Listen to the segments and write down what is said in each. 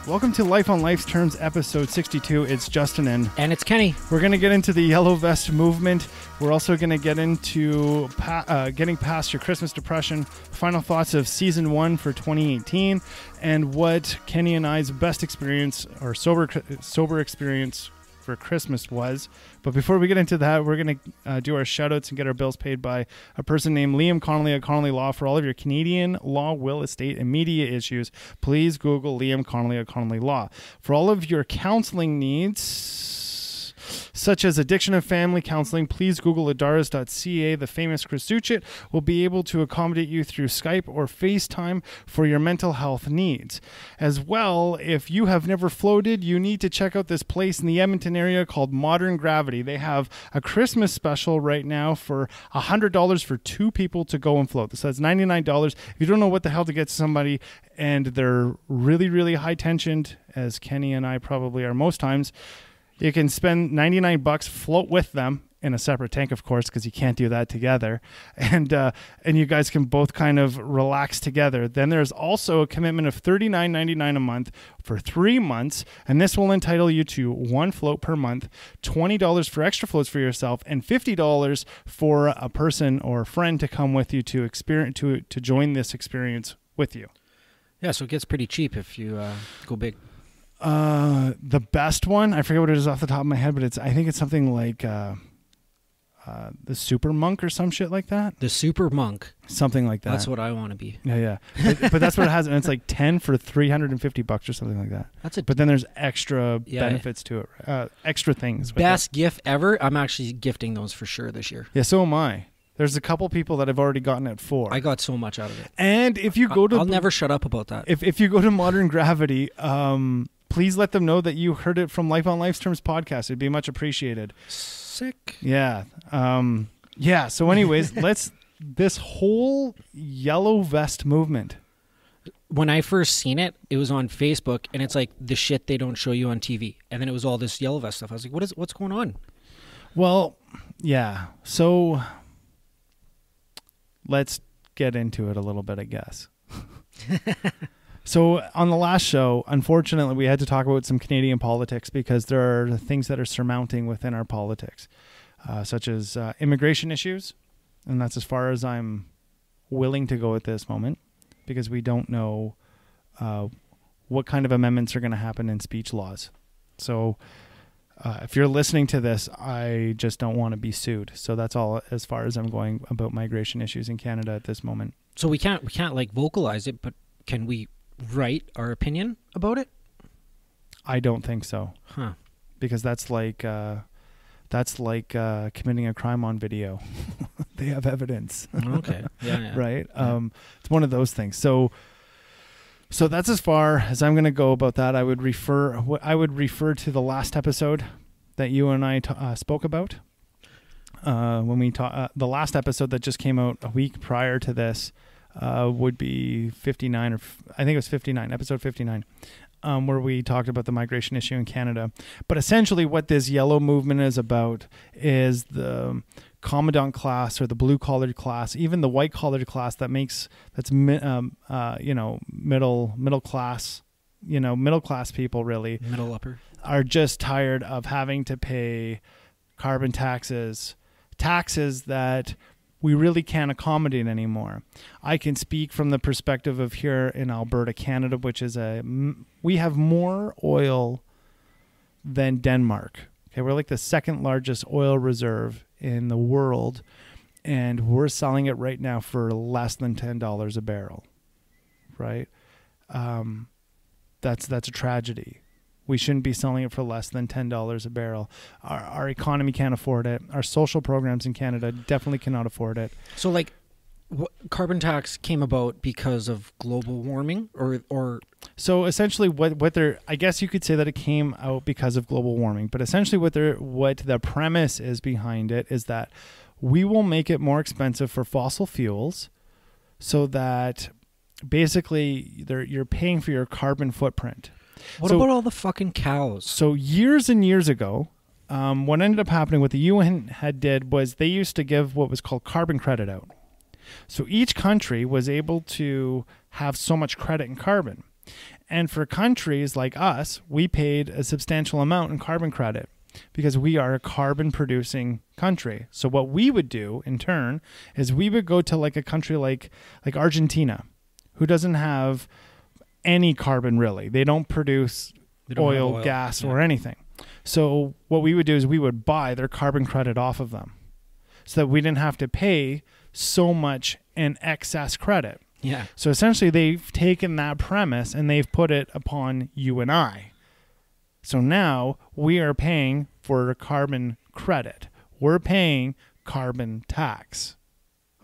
Welcome to Life on Life's Terms, episode 62. It's Justin and it's Kenny. We're going to get into the Yellow Vest Movement. We're also going to get into getting past your Christmas depression, final thoughts of season 1 for 2018, and what Kenny and I's best experience or sober experience for Christmas was. But before we get into that, we're going to do our shout outs and get our bills paid by a person named Liam Connolly at Connolly Law. For all of your Canadian law, will, estate, and media issues, please Google Liam Connolly at Connolly Law. For all of your counseling needs, such as addiction and family counseling, please Google adaras.ca. The famous Chris Suchit will be able to accommodate you through Skype or FaceTime for your mental health needs. As well, if you have never floated, you need to check out this place in the Edmonton area called Modern Gravity. They have a Christmas special right now for $100 for 2 people to go and float. So that's $99. If you don't know what the hell to get somebody and they're really, really high tensioned, as Kenny and I probably are most times, you can spend $99, float with them in a separate tank, of course, because you can't do that together. And you guys can both kind of relax together. Then there's also a commitment of $39.99 a month for 3 months. And this will entitle you to 1 float per month, $20 for extra floats for yourself, and $50 for a person or a friend to come with you to experience to join this experience with you. Yeah, so it gets pretty cheap if you go big. The best one, I forget what it is off the top of my head, but I think it's something like the Super Monk or some shit like that. The Super Monk. Something like that. That's what I want to be. Yeah. But that's what it has, and it's like 10 for $350 or something like that. But then there's extra benefits to it, extra things. Best gift ever. I'm actually gifting those for sure this year. Yeah, so am I. There's a couple people that have already gotten it for. I got so much out of it. And if you go to... I'll never shut up about that. If you go to Modern Gravity, please let them know that you heard it from Life on Life's Terms podcast. It'd be much appreciated. Sick. Yeah. So anyways, this whole Yellow Vest movement. When I first seen it, it was on Facebook, and it's like the shit they don't show you on TV. And then it was all this Yellow Vest stuff. I was like, what's going on? Well, yeah. So let's get into it a little bit, I guess. So on the last show, unfortunately, we had to talk about some Canadian politics because there are things that are surmounting within our politics, such as immigration issues. And that's as far as I'm willing to go at this moment because we don't know what kind of amendments are going to happen in speech laws. So if you're listening to this, I just don't want to be sued. So that's all as far as I'm going about migration issues in Canada at this moment. So we can't like vocalize it, but can we write our opinion about it? I don't think so. Huh. Because that's like committing a crime on video. They have evidence. Okay. Yeah. Right? Yeah. It's one of those things. So that's as far as I'm going to go about that. I would refer to the last episode that you and I spoke about. When we the last episode that just came out a week prior to this would be 59, or I think it was 59, episode 59, where we talked about the migration issue in Canada. But essentially what this yellow movement is about is the commandant class or the blue collared class, even the white collared class that's middle class, middle class people really. Middle upper. Are just tired of having to pay carbon taxes that we really can't accommodate anymore. I can speak from the perspective of here in Alberta, Canada, which is we have more oil than Denmark. Okay, we're like the second largest oil reserve in the world, and we're selling it right now for less than $10 a barrel, right? That's a tragedy. We shouldn't be selling it for less than $10 a barrel. Our economy can't afford it. Our social programs in Canada definitely cannot afford it. So, like, carbon tax came about because of global warming, or so essentially, what they're, I guess you could say that it came out because of global warming. But essentially, what the premise is behind it is that we will make it more expensive for fossil fuels, so that basically you're paying for your carbon footprint. What about all the fucking cows? So years and years ago, what ended up happening, what the UN did was they used to give what was called carbon credit out. So each country was able to have so much credit in carbon. And for countries like us, we paid a substantial amount in carbon credit because we are a carbon producing country. So what we would do in turn is we would go to like a country like Argentina, who doesn't have any carbon really. They don't produce oil, gas, or anything. So what we would do is we would buy their carbon credit off of them so that we didn't have to pay so much in excess credit. Yeah. So essentially they've taken that premise and they've put it upon you and I. So now we are paying for carbon credit. We're paying carbon tax.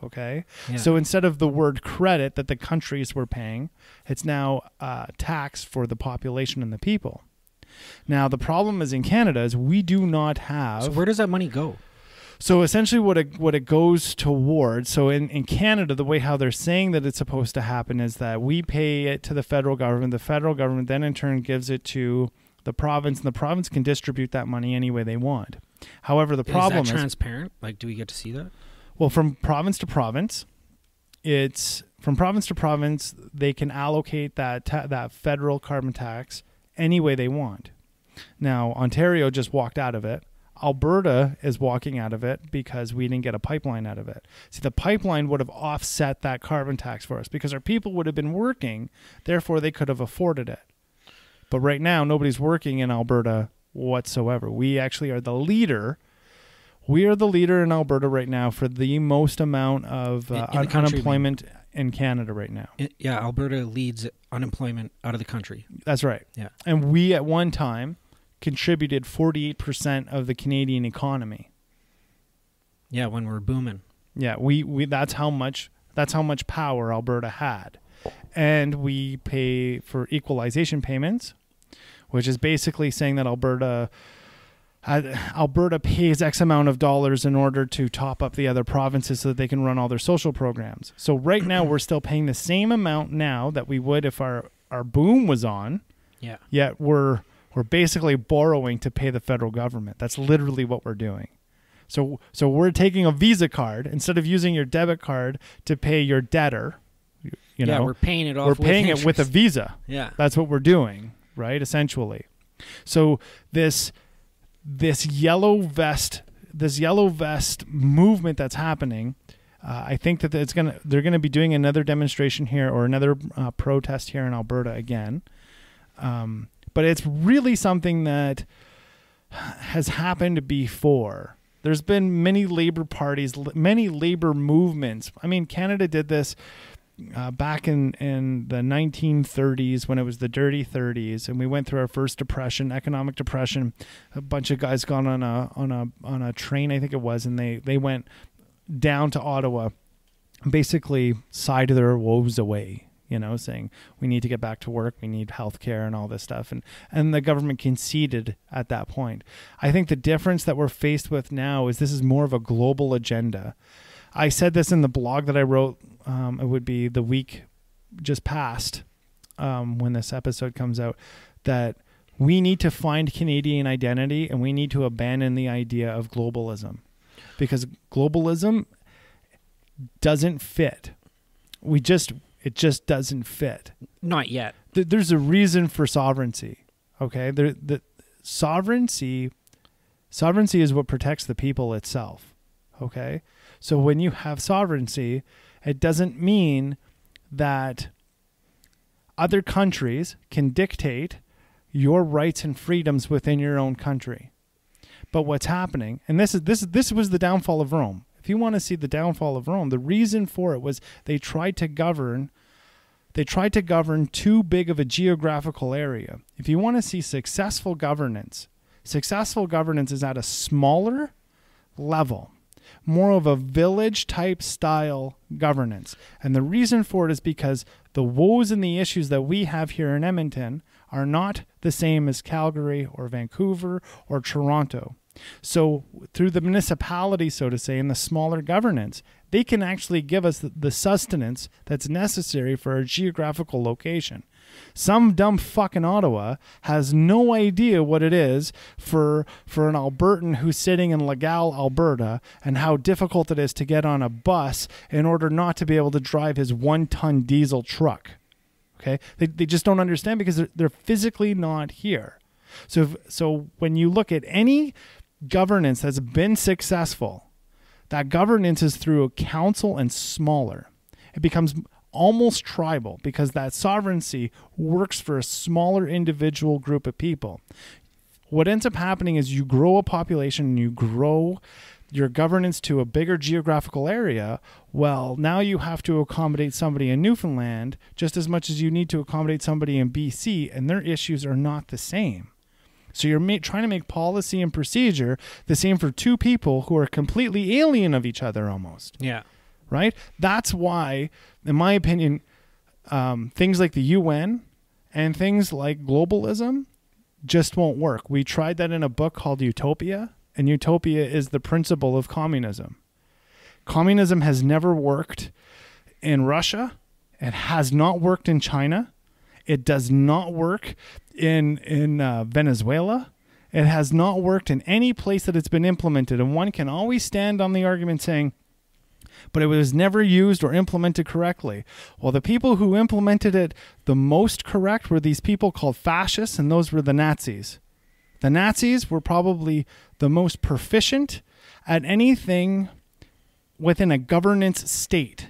Okay? Yeah. So instead of the word credit that the countries were paying, it's now tax for the population and the people. Now, the problem is in Canada is we do not have... So where does that money go? So essentially what it goes towards, so in Canada, the way how they're saying that it's supposed to happen is that we pay it to the federal government. The federal government then in turn gives it to the province, and the province can distribute that money any way they want. However, the problem is... Is that transparent? Like, do we get to see that? Well, from province to province, they can allocate that federal carbon tax any way they want. Now, Ontario just walked out of it. Alberta is walking out of it because we didn't get a pipeline out of it. See, the pipeline would have offset that carbon tax for us because our people would have been working, therefore they could have afforded it. But right now, nobody's working in Alberta whatsoever. We actually are the leader. We are the leader in Alberta right now for the most amount of unemployment in Canada right now. Yeah, Alberta leads unemployment out of the country. That's right. Yeah. And we at one time contributed 48% of the Canadian economy. Yeah, when we're booming. Yeah, we that's how much power Alberta had. And we pay for equalization payments, which is basically saying that Alberta pays X amount of dollars in order to top up the other provinces so that they can run all their social programs. So right now we're still paying the same amount now that we would if our boom was on. Yeah. Yet we're basically borrowing to pay the federal government. That's literally what we're doing. So we're taking a Visa card instead of using your debit card to pay your debtor. Yeah, we're paying it off. We're paying it with a Visa. Yeah. That's what we're doing, right? Essentially. So this yellow vest movement that's happening, I think that they're gonna be doing another demonstration here or another protest here in Alberta again. But it's really something that has happened before. There's been many labor parties, many labor movements. I mean, Canada did this back in the 1930s when it was the dirty 30s, and we went through our first depression, economic depression. A bunch of guys got on a train, I think it was, and they went down to Ottawa, basically sighed their woes away. Saying we need to get back to work, we need health care and all this stuff. And the government conceded at that point. I think the difference that we're faced with now is this is more of a global agenda. I said this in the blog that I wrote. It would be the week just past when this episode comes out, that we need to find Canadian identity and we need to abandon the idea of globalism, because globalism doesn't fit. It just doesn't fit. Not yet. There's a reason for sovereignty. Okay, the sovereignty is what protects the people itself. Okay, so when you have sovereignty, it doesn't mean that other countries can dictate your rights and freedoms within your own country. But what's happening, and this was the downfall of Rome. If you want to see the downfall of Rome, the reason for it was they tried to govern too big of a geographical area. If you want to see successful governance is at a smaller level, more of a village type style governance. And the reason for it is because the woes and the issues that we have here in Edmonton are not the same as Calgary or Vancouver or Toronto. So through the municipality, so to say, and the smaller governance, they can actually give us the sustenance that's necessary for our geographical location. Some dumb fuck in Ottawa has no idea what it is for an Albertan who's sitting in Legal, Alberta, and how difficult it is to get on a bus in order not to be able to drive his 1-ton diesel truck. Okay, they just don't understand because they're physically not here. So when you look at any governance that's been successful, that governance is through a council and smaller. It becomes almost tribal because that sovereignty works for a smaller individual group of people. What ends up happening is you grow a population and you grow your governance to a bigger geographical area. Well, now you have to accommodate somebody in Newfoundland just as much as you need to accommodate somebody in BC, and their issues are not the same. So you're trying to make policy and procedure the same for two people who are completely alien of each other almost. Yeah. Right? That's why, in my opinion, things like the UN and things like globalism just won't work. We tried that in a book called Utopia, and Utopia is the principle of communism. Communism has never worked in Russia. It has not worked in China. It does not work in Venezuela. It has not worked in any place that it's been implemented. And one can always stand on the argument saying, but it was never used or implemented correctly. Well, the people who implemented it the most correct were these people called fascists, and those were the Nazis. The Nazis were probably the most proficient at anything within a governance state.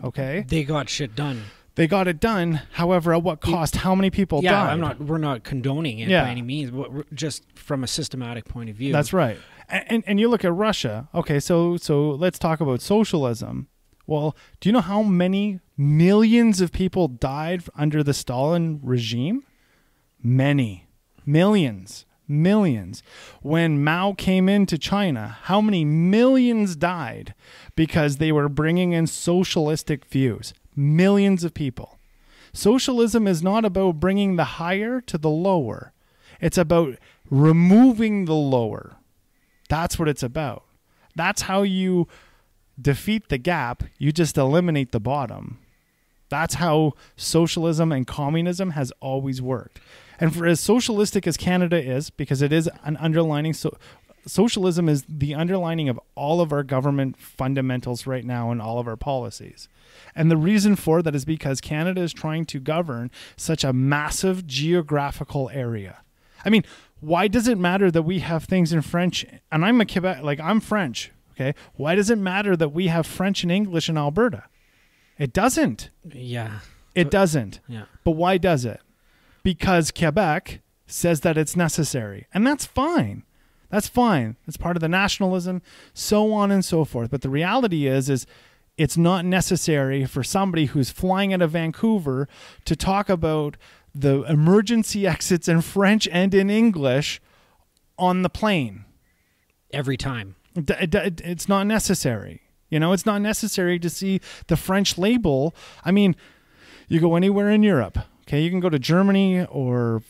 Okay? They got shit done. They got it done. However, at what cost? How many people died? We're not condoning it by any means, but just from a systematic point of view. That's right. And you look at Russia. Okay, so let's talk about socialism. Well, do you know how many millions of people died under the Stalin regime? Many. Millions. When Mao came into China, how many millions died because they were bringing in socialistic views? Millions of people. Socialism is not about bringing the higher to the lower. It's about removing the lower. That's what it's about. That's how you defeat the gap. You just eliminate the bottom. That's how socialism and communism has always worked. And for as socialistic as Canada is, because it is an underlining, socialism is the underlining of all of our government fundamentals right now and all of our policies. And the reason for that is because Canada is trying to govern such a massive geographical area. I mean, why does it matter that we have things in French? And I'm a Quebec, I'm French, okay? Why does it matter that we have French and English in Alberta? It doesn't. Yeah. It doesn't. Yeah. But why does it? Because Quebec says that it's necessary. And that's fine. That's fine. It's part of the nationalism, so on and so forth. But the reality is it's not necessary for somebody who's flying out of Vancouver to talk about the emergency exits in French and in English on the plane. Every time. It's not necessary. It's not necessary to see the French label. I mean, you go anywhere in Europe. Okay, you can go to Germany or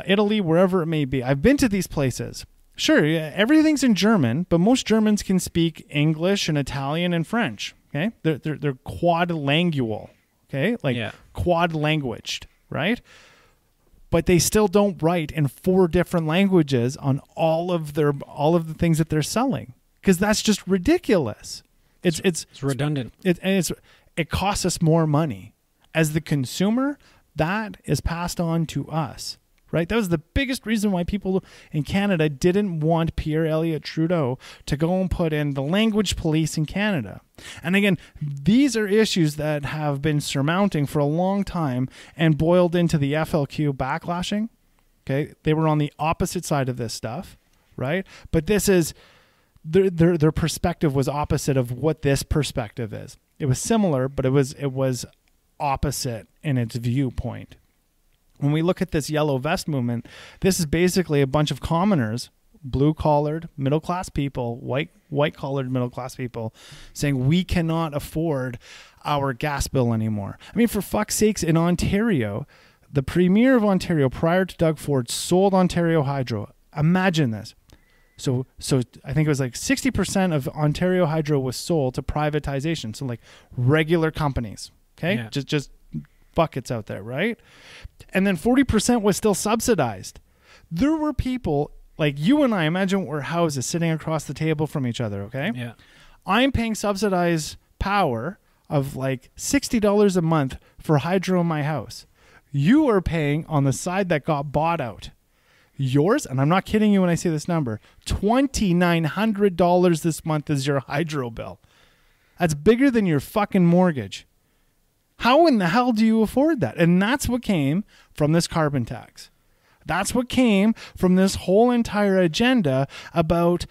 Italy, wherever it may be. I've been to these places. Sure, everything's in German, but most Germans can speak English and Italian and French. Okay, they're quadlingual. Okay, quad languaged, right? But they still don't write in 4 different languages on all of the things that they're selling because that's just ridiculous. It's redundant. It costs us more money as the consumer. That is passed on to us, right? That was the biggest reason why people in Canada didn't want Pierre Elliott Trudeau to go and put in the language police in Canada. And again, these are issues that have been surmounting for a long time and boiled into the FLQ backlashing. Okay, they were on the opposite side of this stuff, right? But this is their perspective was opposite of what this perspective is. It was similar, but it was opposite in its viewpoint. When we look at this Yellow Vest Movement, this is basically a bunch of commoners, blue-collared, middle-class people, white-collared middle-class people, saying we cannot afford our gas bill anymore. I mean, for fuck's sakes, in Ontario, the Premier of Ontario, prior to Doug Ford, sold Ontario Hydro. Imagine this. So I think it was like 60% of Ontario Hydro was sold to privatization, so like regular companies. Okay, yeah. just buckets out there, right? And then 40% was still subsidized. There were people like you and I, imagine we're houses sitting across the table from each other, okay? Yeah. I'm paying subsidized power. of like $60 a month for hydro in my house. You are paying on the side that got bought out. Yours, and I'm not kidding you when I say this number, $2,900 this month is your hydro bill. That's bigger than your fucking mortgage. How in the hell do you afford that? And that's what came from this carbon tax. That's what came from this whole entire agenda about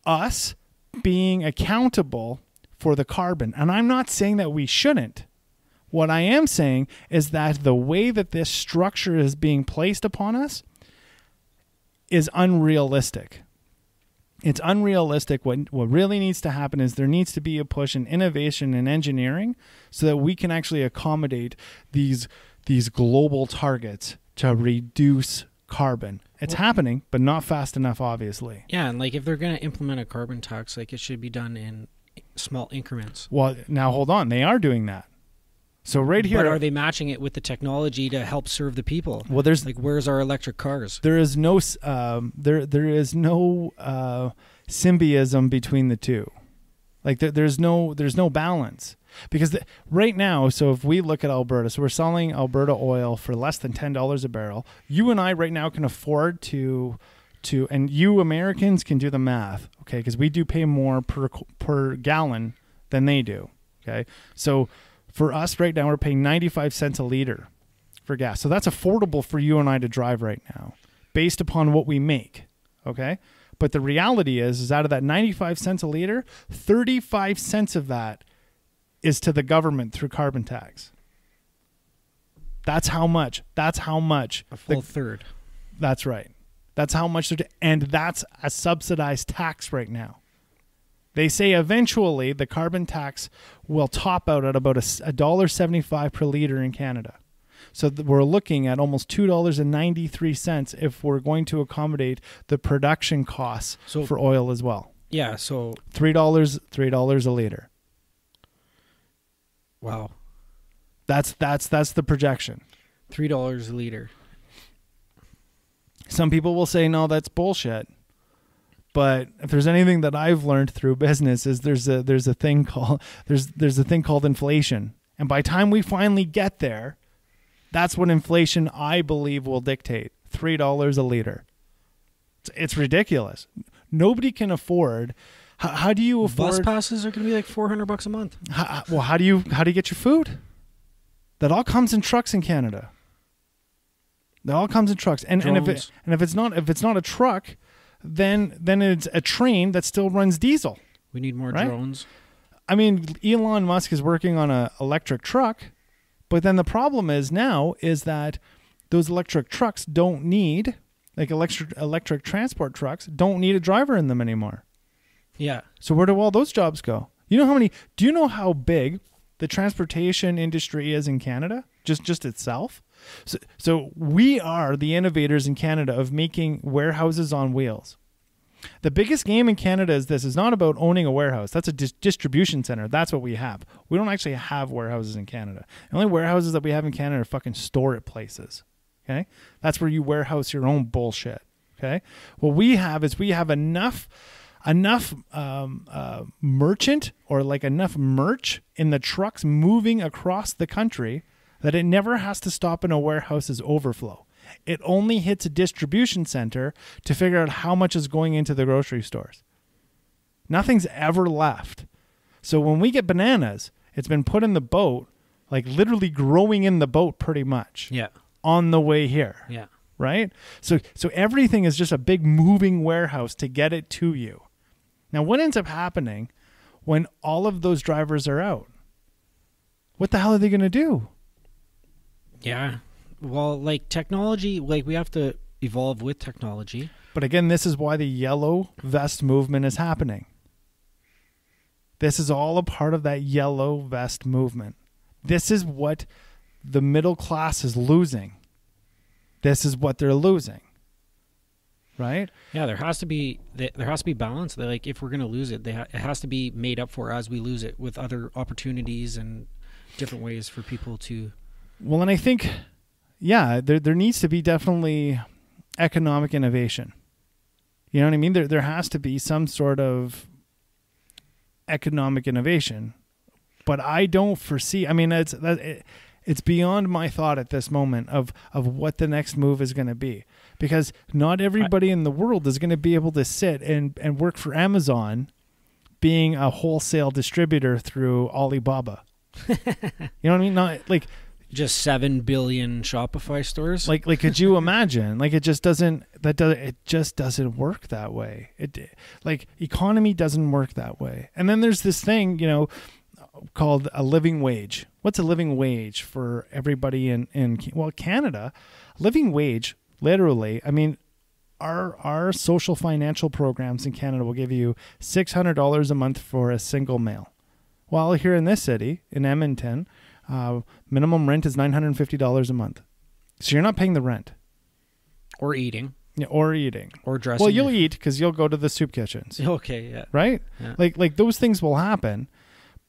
us being accountable for the carbon. And I'm not saying that we shouldn't. What I am saying is that the way that this structure is being placed upon us is unrealistic. It's unrealistic. What really needs to happen is there needs to be a push in innovation and engineering so that we can actually accommodate these global targets to reduce carbon. It's happening, but not fast enough, obviously. Yeah, and like if they're going to implement a carbon tax, like it should be done in small increments. Well, now hold on. They are doing that. So right here, but are they matching it with the technology to help serve the people? Well, there's like, where's our electric cars? There is no there is no symbiotism between the two. Like there's no balance because right now. So if we look at Alberta, so we're selling Alberta oil for less than $10 a barrel. You and I right now can afford to, and you Americans can do the math, okay? Because we do pay more per gallon than they do, okay? So for us right now, we're paying 95 cents a liter for gas. So that's affordable for you and I to drive right now based upon what we make, okay? But the reality is out of that 95 cents a liter, 35 cents of that is to the government through carbon tax. That's how much. That's how much. A full third. That's right. That's how much. And that's a subsidized tax right now. They say eventually the carbon tax will top out at about $1.75 per liter in Canada. So we're looking at almost $2.93 if we're going to accommodate the production costs for oil as well. Yeah, so $3 a liter. Wow. That's the projection. $3 a liter. Some people will say, no, that's bullshit. But if there's anything that I've learned through business is there's a thing called inflation. And by the time we finally get there, that's what inflation, I believe, will dictate. $3 a liter. It's ridiculous. Nobody can afford. How do you afford? Bus passes are going to be like $400 a month. How do you get your food? That all comes in trucks in Canada. That all comes in trucks. And if it's not a truck, then it's a train that still runs diesel. We need more drones. I mean, Elon Musk is working on an electric truck, but then the problem is that those electric trucks don't need, like electric transport trucks, don't need a driver in them anymore. Yeah. So where do all those jobs go? Do you know how big the transportation industry is in Canada? Just itself? So we are the innovators in Canada of making warehouses on wheels. The biggest game in Canada is not about owning a warehouse. That's a distribution center. That's what we have. We don't actually have warehouses in Canada. The only warehouses that we have in Canada are fucking store-it places. Okay? That's where you warehouse your own bullshit. Okay? What we have is enough merchant or like enough merch in the trucks moving across the country that it never has to stop in a warehouse's overflow. It only hits a distribution center to figure out how much is going into the grocery stores. Nothing's ever left. So when we get bananas, it's been put in the boat, like literally growing in the boat pretty much. Yeah. On the way here. Yeah. Right? So everything is just a big moving warehouse to get it to you. Now, what ends up happening when all of those drivers are out? What the hell are they going to do? Yeah. Well, like technology, like we have to evolve with technology. But again, this is why the Yellow Vest Movement is happening. This is all a part of that Yellow Vest Movement. This is what the middle class is losing. This is what they're losing. Right? Yeah, there has to be balance. Like if we're going to lose it, it has to be made up for as we lose it with other opportunities and different ways for people to. Well, and I think, yeah, there needs to be definitely economic innovation. You know what I mean? There has to be some sort of economic innovation. but I don't foresee. I mean, it's beyond my thought at this moment of what the next move is going to be, because not everybody in the world is going to be able to sit and work for Amazon, being a wholesale distributor through Alibaba. You know what I mean? Not like just 7 billion Shopify stores. Like could you imagine? Like, it just doesn't work that way. Like, economy doesn't work that way. And then there's this thing, you know, called a living wage. What's a living wage for everybody in Canada? Living wage, literally, I mean, our social financial programs in Canada will give you $600 a month for a single male. While here in this city, in Edmonton, minimum rent is $950 a month. So you're not paying the rent. Or eating. Yeah, or eating. Or dressing. Well, you'll eat because you'll go to the soup kitchens. Okay, yeah. Right? Yeah. Like those things will happen,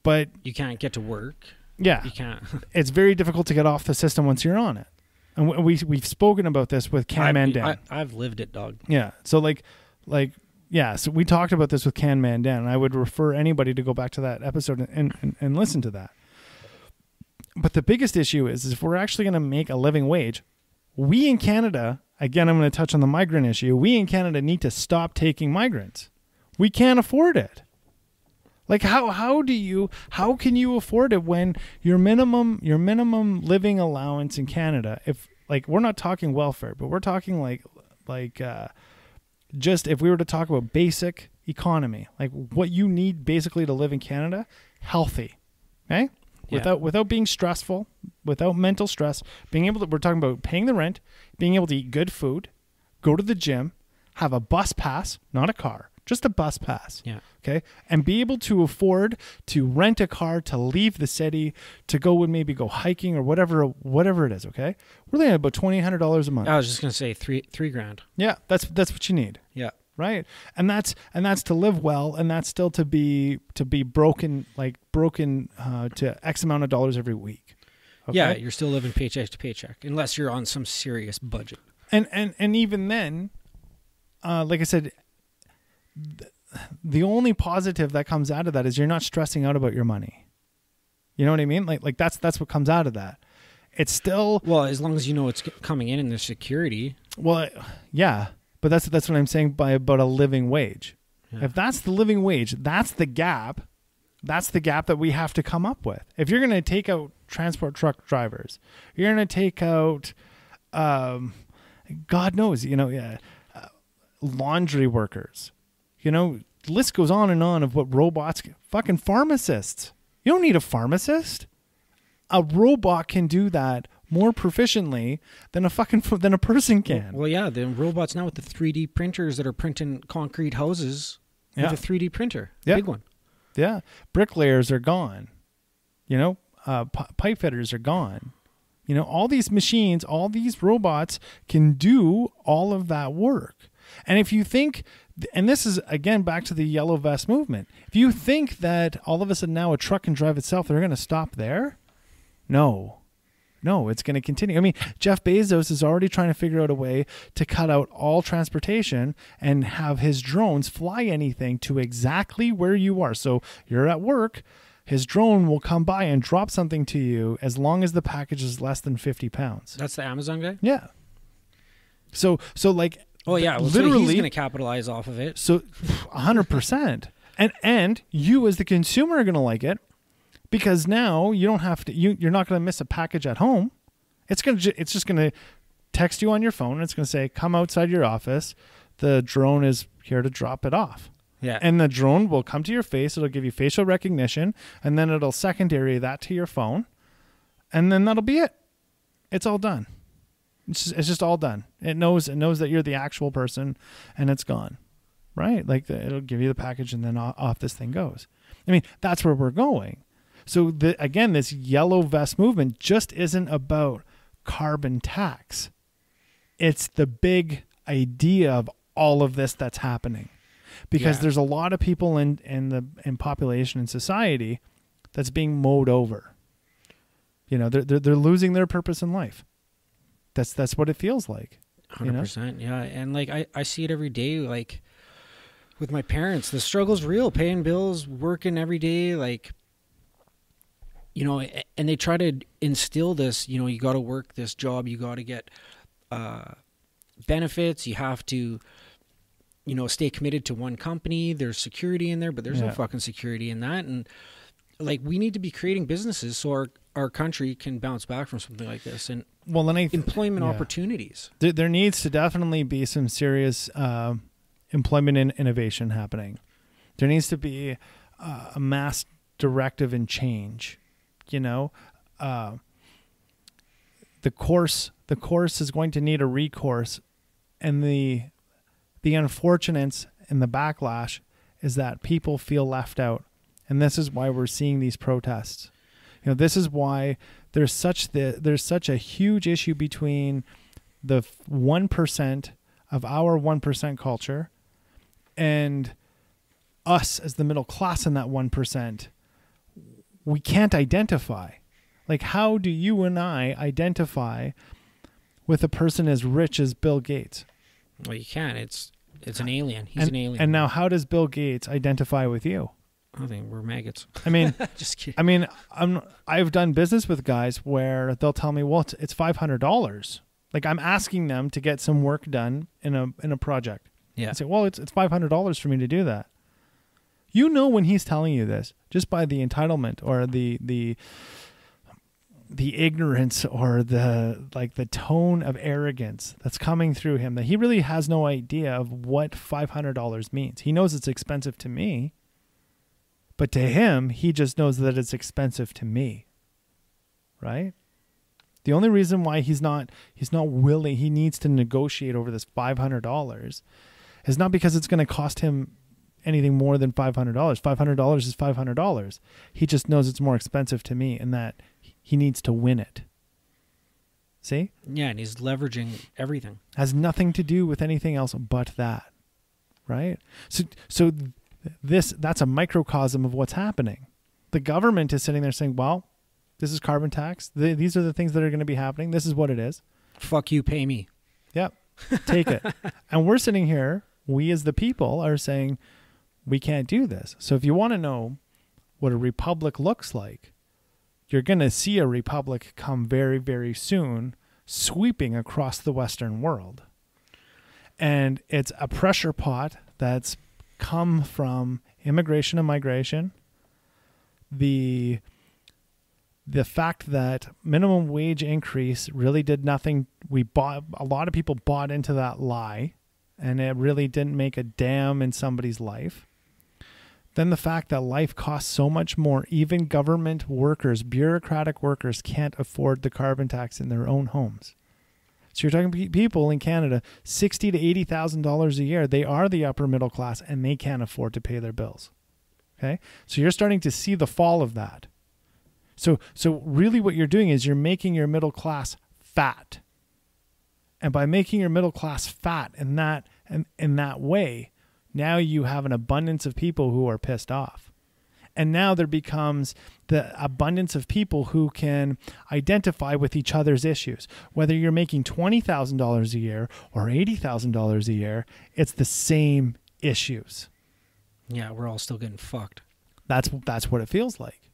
but you can't get to work. Yeah. You can't. It's very difficult to get off the system once you're on it. And we've spoken about this with Can Man Dan. I've lived it, dog. Yeah. So so we talked about this with Can Man Dan, and I would refer anybody to go back to that episode and listen to that. But the biggest issue is if we're actually going to make a living wage, we in Canada, again, I'm going to touch on the migrant issue. We in Canada need to stop taking migrants. We can't afford it. Like, how can you afford it when your minimum living allowance in Canada, if, like, we're not talking welfare, but we're talking just if we were to talk about basic economy, like what you need basically to live in Canada, healthy, okay? Yeah. Without being stressful, without mental stress, we're talking about paying the rent, being able to eat good food, go to the gym, have a bus pass, not a car, just a bus pass. Yeah. Okay. And be able to afford to rent a car, to leave the city, to go go hiking or whatever it is. Okay. We're looking at about $2,800 a month. I was just going to say three grand. Yeah. That's what you need. Yeah. Right. And that's to live well. And that's still to be broken to X amount of dollars every week. Okay? Yeah. You're still living paycheck to paycheck unless you're on some serious budget. And even then, like I said, the only positive that comes out of that is you're not stressing out about your money. You know what I mean? Like that's what comes out of that. It's still, well, as long as you know it's coming in and there's security. Well, yeah, but that's what I'm saying about a living wage. Yeah. If that's the living wage, that's the gap. That's the gap that we have to come up with. If you're going to take out transport truck drivers, you're going to take out, God knows, laundry workers. The list goes on and on of what robots, fucking pharmacists. You don't need a pharmacist. A robot can do that more proficiently than a person can. Well, yeah, the robots now with the 3D printers that are printing concrete houses with a 3D printer. Yeah. Big one. Yeah. Bricklayers are gone. Pipe fitters are gone. All these machines, all these robots can do all of that work. And if you think, and this is, again, back to the Yellow Vest Movement, if you think that all of a sudden now a truck can drive itself, they're going to stop there? No, it's going to continue. I mean, Jeff Bezos is already trying to figure out a way to cut out all transportation and have his drones fly anything to exactly where you are. So you're at work, his drone will come by and drop something to you as long as the package is less than 50 pounds. That's the Amazon guy? Yeah. So like... Oh yeah, well, literally, so he's going to capitalize off of it. So 100%. And you as the consumer are going to like it because now you don't have to, you're not going to miss a package at home. It's just going to text you on your phone. And it's going to say, come outside your office. The drone is here to drop it off. Yeah. And the drone will come to your face. It'll give you facial recognition. And then it'll secondary that to your phone. And then that'll be it. It's all done. It's just all done. It knows that you're the actual person, and it's gone, right? Like it'll give you the package, and then off this thing goes. I mean, that's where we're going. So again, this Yellow Vest Movement just isn't about carbon tax. It's the big idea of all of this that's happening, because there's a lot of people in population and society that's being mowed over. They're losing their purpose in life. That's what it feels like. 100%. Yeah. And like, I see it every day, like with my parents, the struggle's real, paying bills, working every day. Like you know, and they try to instill this, you know, you got to work this job, you got to get benefits, you have to, you know, stay committed to one company. There's security in there, but there's no fucking security in that. And like, we need to be creating businesses so our country can bounce back from something like this. And employment opportunities. There needs to definitely be some serious employment and innovation happening. There needs to be a mass directive and change. You know, the course is going to need a recourse, and the unfortunates and the backlash is that people feel left out, and this is why we're seeing these protests. You know, this is why there's such a huge issue between the 1% of our 1% culture and us as the middle class in that 1%. We can't identify. Like, how do you and I identify with a person as rich as Bill Gates? Well, you can't. It's an alien. He's an alien. And now, how does Bill Gates identify with you? I think we're maggots. I mean, just kidding. I mean, I've done business with guys where they'll tell me, well, it's $500. Like, I'm asking them to get some work done in a project. Yeah. I say, well, it's $500 for me to do that. You know, when he's telling you this, just by the entitlement or the ignorance or the tone of arrogance that's coming through him, that he really has no idea of what $500 means. He knows it's expensive to me, but to him, he just knows that it's expensive to me. Right? The only reason why he's not willing, he needs to negotiate over this $500 is not because it's going to cost him anything more than $500. $500 is $500. He just knows it's more expensive to me and that he needs to win it. See? Yeah, and he's leveraging everything. Has nothing to do with anything else but that. Right? So that's a microcosm of what's happening. The government is sitting there saying, well, this is carbon tax. These are the things that are going to be happening. This is what it is. Fuck you, pay me. Yep. Take it. And we're sitting here, we as the people are saying, we can't do this. So if you want to know what a republic looks like, you're going to see a republic come very, very soon, sweeping across the Western world. And it's a pressure pot that's come from immigration and migration, the fact that minimum wage increase really did nothing. A lot of people bought into that lie, and it really didn't make a damn in somebody's life. Then the fact that life costs so much more, even government workers, bureaucratic workers, can't afford the carbon tax in their own homes. So you're talking people in Canada, $60,000 to $80,000 a year. They are the upper middle class, and they can't afford to pay their bills. Okay, so you're starting to see the fall of that. So really, what you're doing is you're making your middle class fat, and by making your middle class fat in that way, now you have an abundance of people who are pissed off. And now there becomes the abundance of people who can identify with each other's issues. Whether you're making $20,000 a year or $80,000 a year, it's the same issues. Yeah, we're all still getting fucked. That's what it feels like.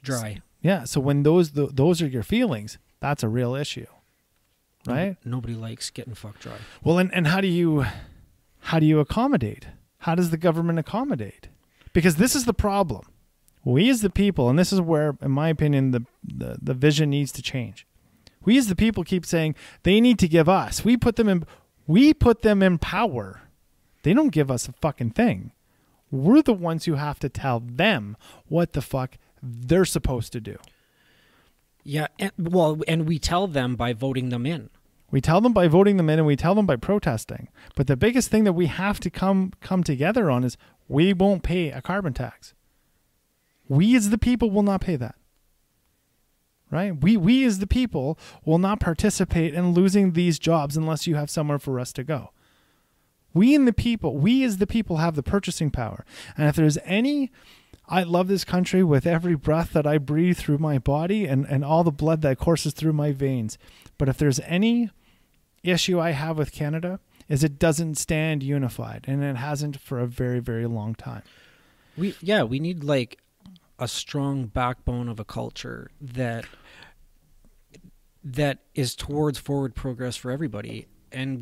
Dry. Yeah, so when those are your feelings, that's a real issue. Right? Nobody likes getting fucked dry. Well, and how do you accommodate? How does the government accommodate? Because this is the problem. We as the people, and this is where, in my opinion, the vision needs to change. We as the people keep saying they need to give us. We put them in power. They don't give us a fucking thing. We're the ones who have to tell them what the fuck they're supposed to do. Yeah, and we tell them by voting them in. We tell them by voting them in, and we tell them by protesting. But the biggest thing that we have to come together on is we won't pay a carbon tax. We as the people will not pay that. Right? We as the people will not participate in losing these jobs unless you have somewhere for us to go. We as the people have the purchasing power. And if there's I love this country with every breath that I breathe through my body and all the blood that courses through my veins. But if there's any issue I have with Canada, is it doesn't stand unified, and it hasn't for a very, very long time. We need like a strong backbone of a culture that is towards forward progress for everybody. And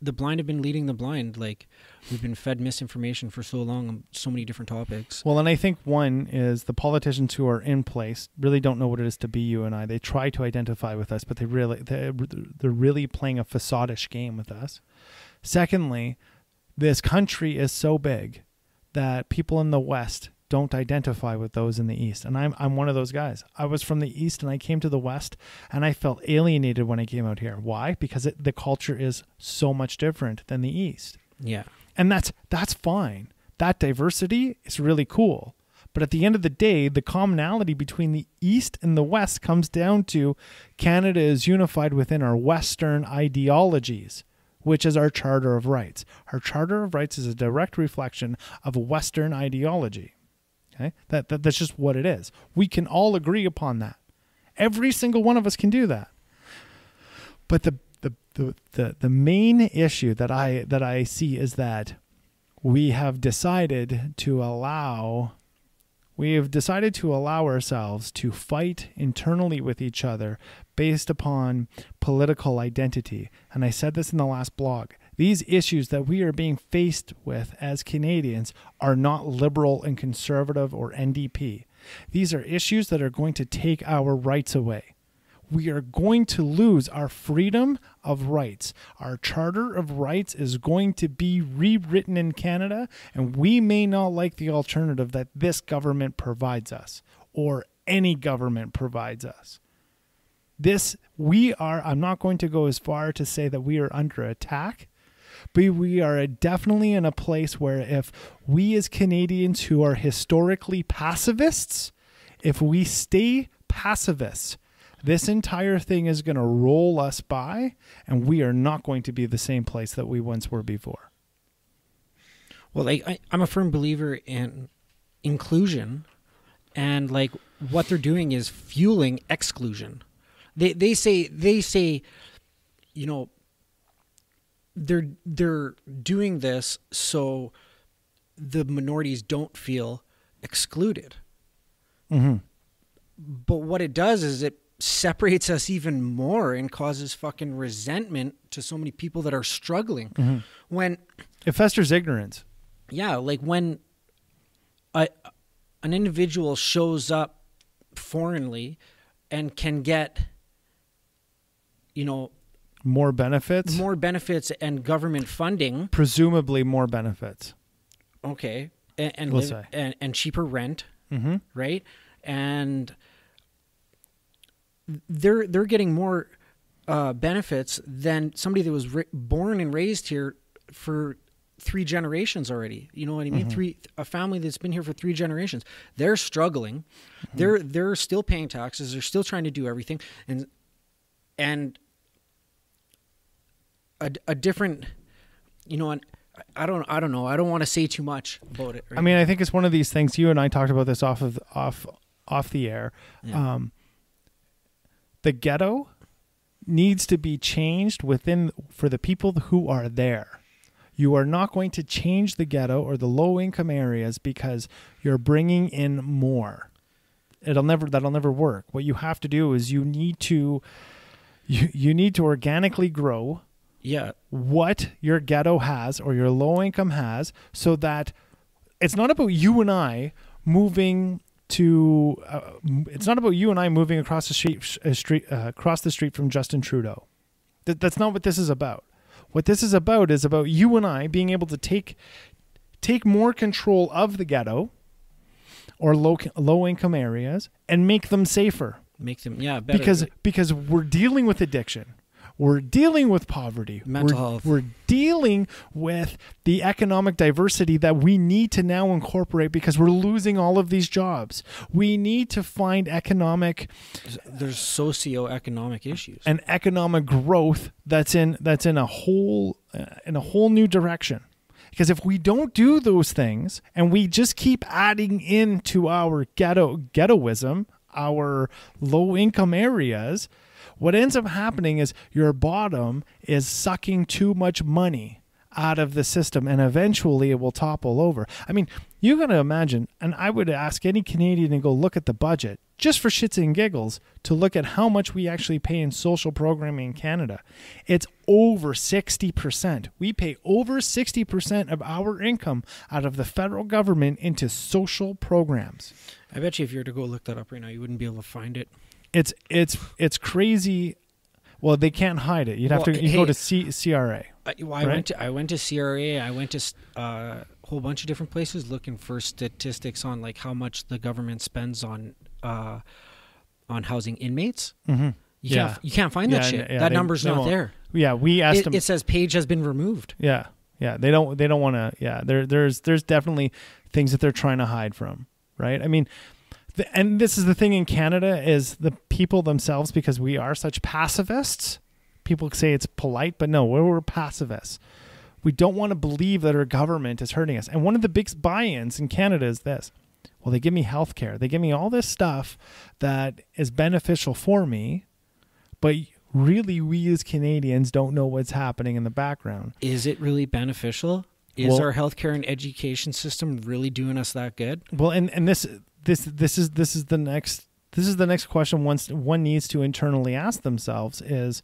the blind have been leading the blind. Like, we've been fed misinformation for so long on so many different topics. Well, and I think one is the politicians who are in place really don't know what it is to be you and I. They try to identify with us, but they're really playing a facade-ish game with us. Secondly, this country is so big that people in the West don't identify with those in the East. And I'm one of those guys. I was from the East and I came to the West and I felt alienated when I came out here. Why? Because the culture is so much different than the East. Yeah. And that's fine. That diversity is really cool. But at the end of the day, the commonality between the East and the West comes down to Canada is unified within our Western ideologies, which is our Charter of Rights. Our Charter of Rights is a direct reflection of Western ideology. Okay? That's just what it is. We can all agree upon that. Every single one of us can do that. But the main issue that I see is that we have decided to allow ourselves to fight internally with each other based upon political identity. And I said this in the last blog. These issues that we are being faced with as Canadians are not liberal and conservative or NDP. These are issues that are going to take our rights away. We are going to lose our freedom of rights. Our Charter of Rights is going to be rewritten in Canada, and we may not like the alternative that this government provides us or any government provides us. I'm not going to go as far to say that we are under attack, but we are definitely in a place where if we as Canadians who are historically pacifists, if we stay pacifists, this entire thing is going to roll us by, and we are not going to be the same place that we once were before. Well, I'm a firm believer in inclusion, and like what they're doing is fueling exclusion. They say, you know, they're doing this so the minorities don't feel excluded. Mm-hmm. But what it does is it separates us even more and causes fucking resentment to so many people that are struggling. Mm-hmm. When it festers ignorance. Yeah, like when an individual shows up foreignly and can get, you know, more benefits and government funding, presumably more benefits. Okay, and cheaper rent, mm-hmm. right? And they're getting more benefits than somebody that was born and raised here for 3 generations already. You know what I mean? Mm-hmm. A family that's been here for 3 generations. They're struggling. Mm-hmm. They're still paying taxes. They're still trying to do everything, and a different, you know, and I don't know. I don't want to say too much about it. Right? I mean, I think it's one of these things. You and I talked about this off the air. Yeah. The ghetto needs to be changed for the people who are there. You are not going to change the ghetto or the low income areas because you're bringing in more. That'll never work. What you have to do is you need to organically grow. Yeah. What your ghetto has or your low income has, so that it's not about you and I moving across the street from Justin Trudeau. That's not what this is about. What this is about you and I being able to take more control of the ghetto or low income areas and make them safer. Make them better. Because we're dealing with addiction. We're dealing with poverty. Mental health. We're dealing with the economic diversity that we need to now incorporate because we're losing all of these jobs. We need to find there's socioeconomic issues and economic growth that's in a whole new direction. Because if we don't do those things and we just keep adding into our ghettoism, our low income areas, what ends up happening is your bottom is sucking too much money out of the system, and eventually it will topple over. I mean, You got to imagine, and I would ask any Canadian to go look at the budget, just for shits and giggles, to look at how much we actually pay in social programming in Canada. It's over 60%. We pay over 60% of our income out of the federal government into social programs. I bet you if you were to go look that up right now, you wouldn't be able to find it. It's crazy. Well, they can't hide it. You'd have to go to CRA. I went to CRA. I went to a whole bunch of different places looking for statistics on like how much the government spends on housing inmates. Mm-hmm. You can't find that shit. That number's not there. Yeah, we asked them. It says page has been removed. Yeah. They don't want to. Yeah, there's definitely things that they're trying to hide from. Right. I mean, and this is the thing in Canada is the people themselves, because we are such pacifists. People say it's polite, but no, we're pacifists. We don't want to believe that our government is hurting us. And one of the big buy-ins in Canada is this. Well, they give me health care. They give me all this stuff that is beneficial for me, but really we as Canadians don't know what's happening in the background. Is it really beneficial? Is our healthcare and education system really doing us that good? Well, and this is the next question one needs to internally ask themselves is,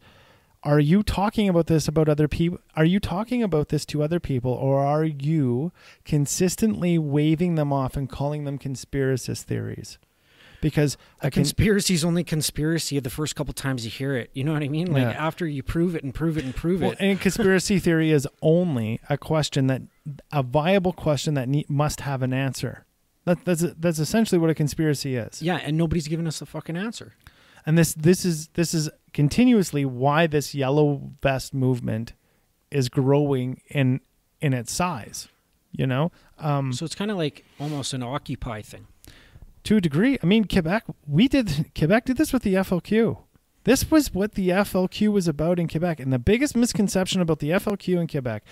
are you talking about this about other people? Are you talking about this to other people, or are you consistently waving them off and calling them conspiracist theories? Because a conspiracy is only conspiracy the first couple times you hear it. You know what I mean? Like after you prove it and prove it and prove it. And conspiracy theory is only a viable question that must have an answer. That's essentially what a conspiracy is. Yeah, and nobody's giving us a fucking answer. And this is continuously why this Yellow Vest movement is growing in its size. You know, so it's kind of like almost an Occupy thing. To a degree. I mean, Quebec did this with the FLQ. This was what the FLQ was about in Quebec. And the biggest misconception about the FLQ in Quebec,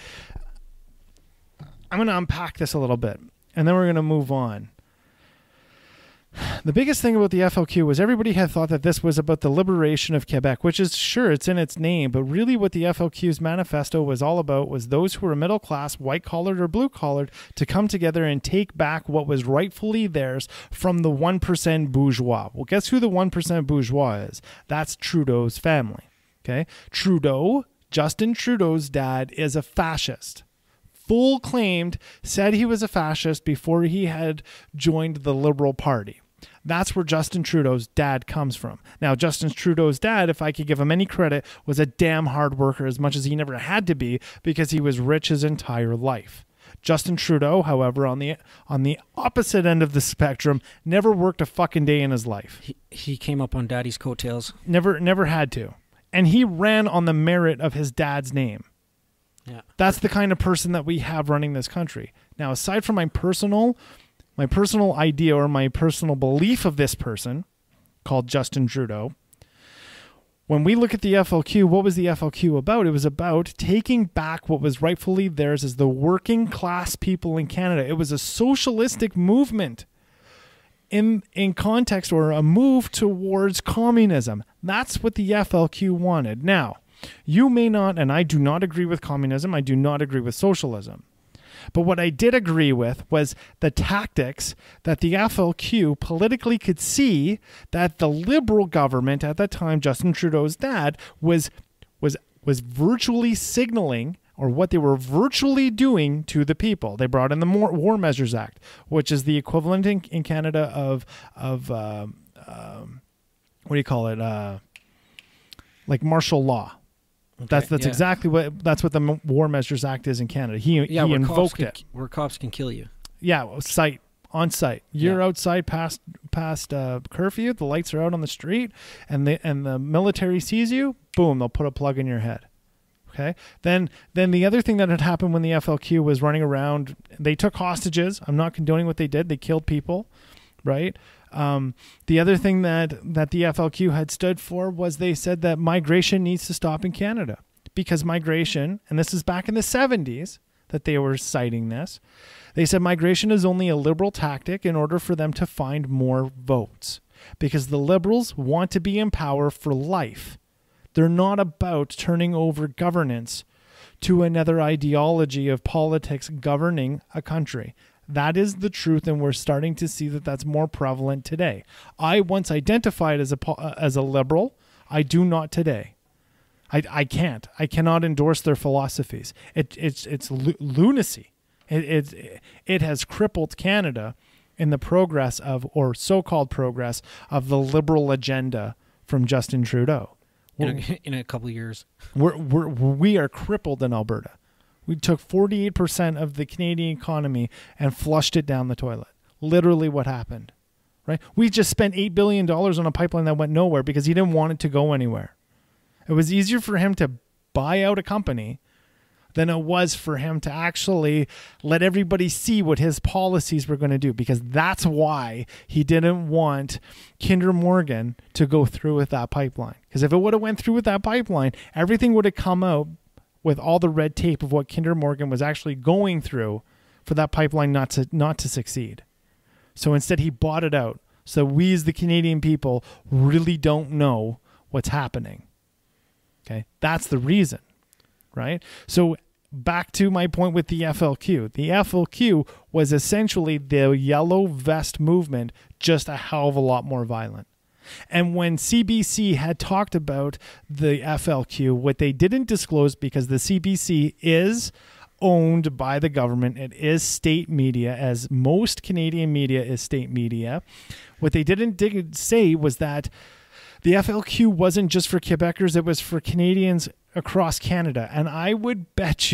I'm going to unpack this a little bit, and then we're going to move on. The biggest thing about the FLQ was everybody had thought that this was about the liberation of Quebec, which is, sure, it's in its name, but really what the FLQ's manifesto was all about was those who were middle class, white-collared or blue-collared, to come together and take back what was rightfully theirs from the 1% bourgeois. Well, guess who the 1% bourgeois is? That's Trudeau's family. Okay? Justin Trudeau's dad, is a fascist. Full claimed, said he was a fascist before he had joined the Liberal Party. That's where Justin Trudeau's dad comes from. Now, Justin Trudeau's dad, if I could give him any credit, was a damn hard worker, as much as he never had to be, because he was rich his entire life. Justin Trudeau, however, on the opposite end of the spectrum, never worked a fucking day in his life. He came up on daddy's coattails. Never had to. And he ran on the merit of his dad's name. Yeah. That's the kind of person that we have running this country. Now, aside from my personal idea or my personal belief of this person called Justin Trudeau, when we look at the FLQ, what was the FLQ about? It was about taking back what was rightfully theirs as the working class people in Canada. It was a socialistic movement in context, or a move towards communism. That's what the FLQ wanted. Now, you may not, and I do not agree with communism. I do not agree with socialism. But what I did agree with was the tactics that the FLQ politically could see that the Liberal government at that time, Justin Trudeau's dad, was virtually signaling, or what they were virtually doing to the people. They brought in the War Measures Act, which is the equivalent in Canada of what do you call it? Like martial law. Okay, that's exactly what the War Measures Act is in Canada. He invoked it. Where cops can kill you. Yeah, on site. You're outside past curfew. The lights are out on the street, and the military sees you. Boom! They'll put a plug in your head. Okay. Then the other thing that had happened when the FLQ was running around, they took hostages. I'm not condoning what they did. They killed people, right? The other thing that the FLQ had stood for was they said that migration needs to stop in Canada, because migration, and this is back in the 70s that they were citing this, they said migration is only a Liberal tactic in order for them to find more votes, because the Liberals want to be in power for life. They're not about turning over governance to another ideology of politics governing a country. That is the truth, and we're starting to see that that's more prevalent today. I once identified as a liberal. I do not today. I can't. I cannot endorse their philosophies. It's lunacy. It has crippled Canada in the progress of, or so-called progress of, the liberal agenda from Justin Trudeau. In a couple of years. We are crippled in Alberta. We took 48% of the Canadian economy and flushed it down the toilet. Literally what happened, right? We just spent $8 billion on a pipeline that went nowhere because he didn't want it to go anywhere. It was easier for him to buy out a company than it was for him to actually let everybody see what his policies were going to do, because that's why he didn't want Kinder Morgan to go through with that pipeline. Because if it would have went through with that pipeline, everything would have come out with all the red tape of what Kinder Morgan was actually going through for that pipeline not to succeed. So instead he bought it out. So we as the Canadian people really don't know what's happening. Okay, that's the reason, right? So back to my point with the FLQ. The FLQ was essentially the Yellow Vest Movement, just a hell of a lot more violent. And when CBC had talked about the FLQ, what they didn't disclose, because the CBC is owned by the government, it is state media, as most Canadian media is state media. What they didn't say was that the FLQ wasn't just for Quebecers, it was for Canadians across Canada. And I would bet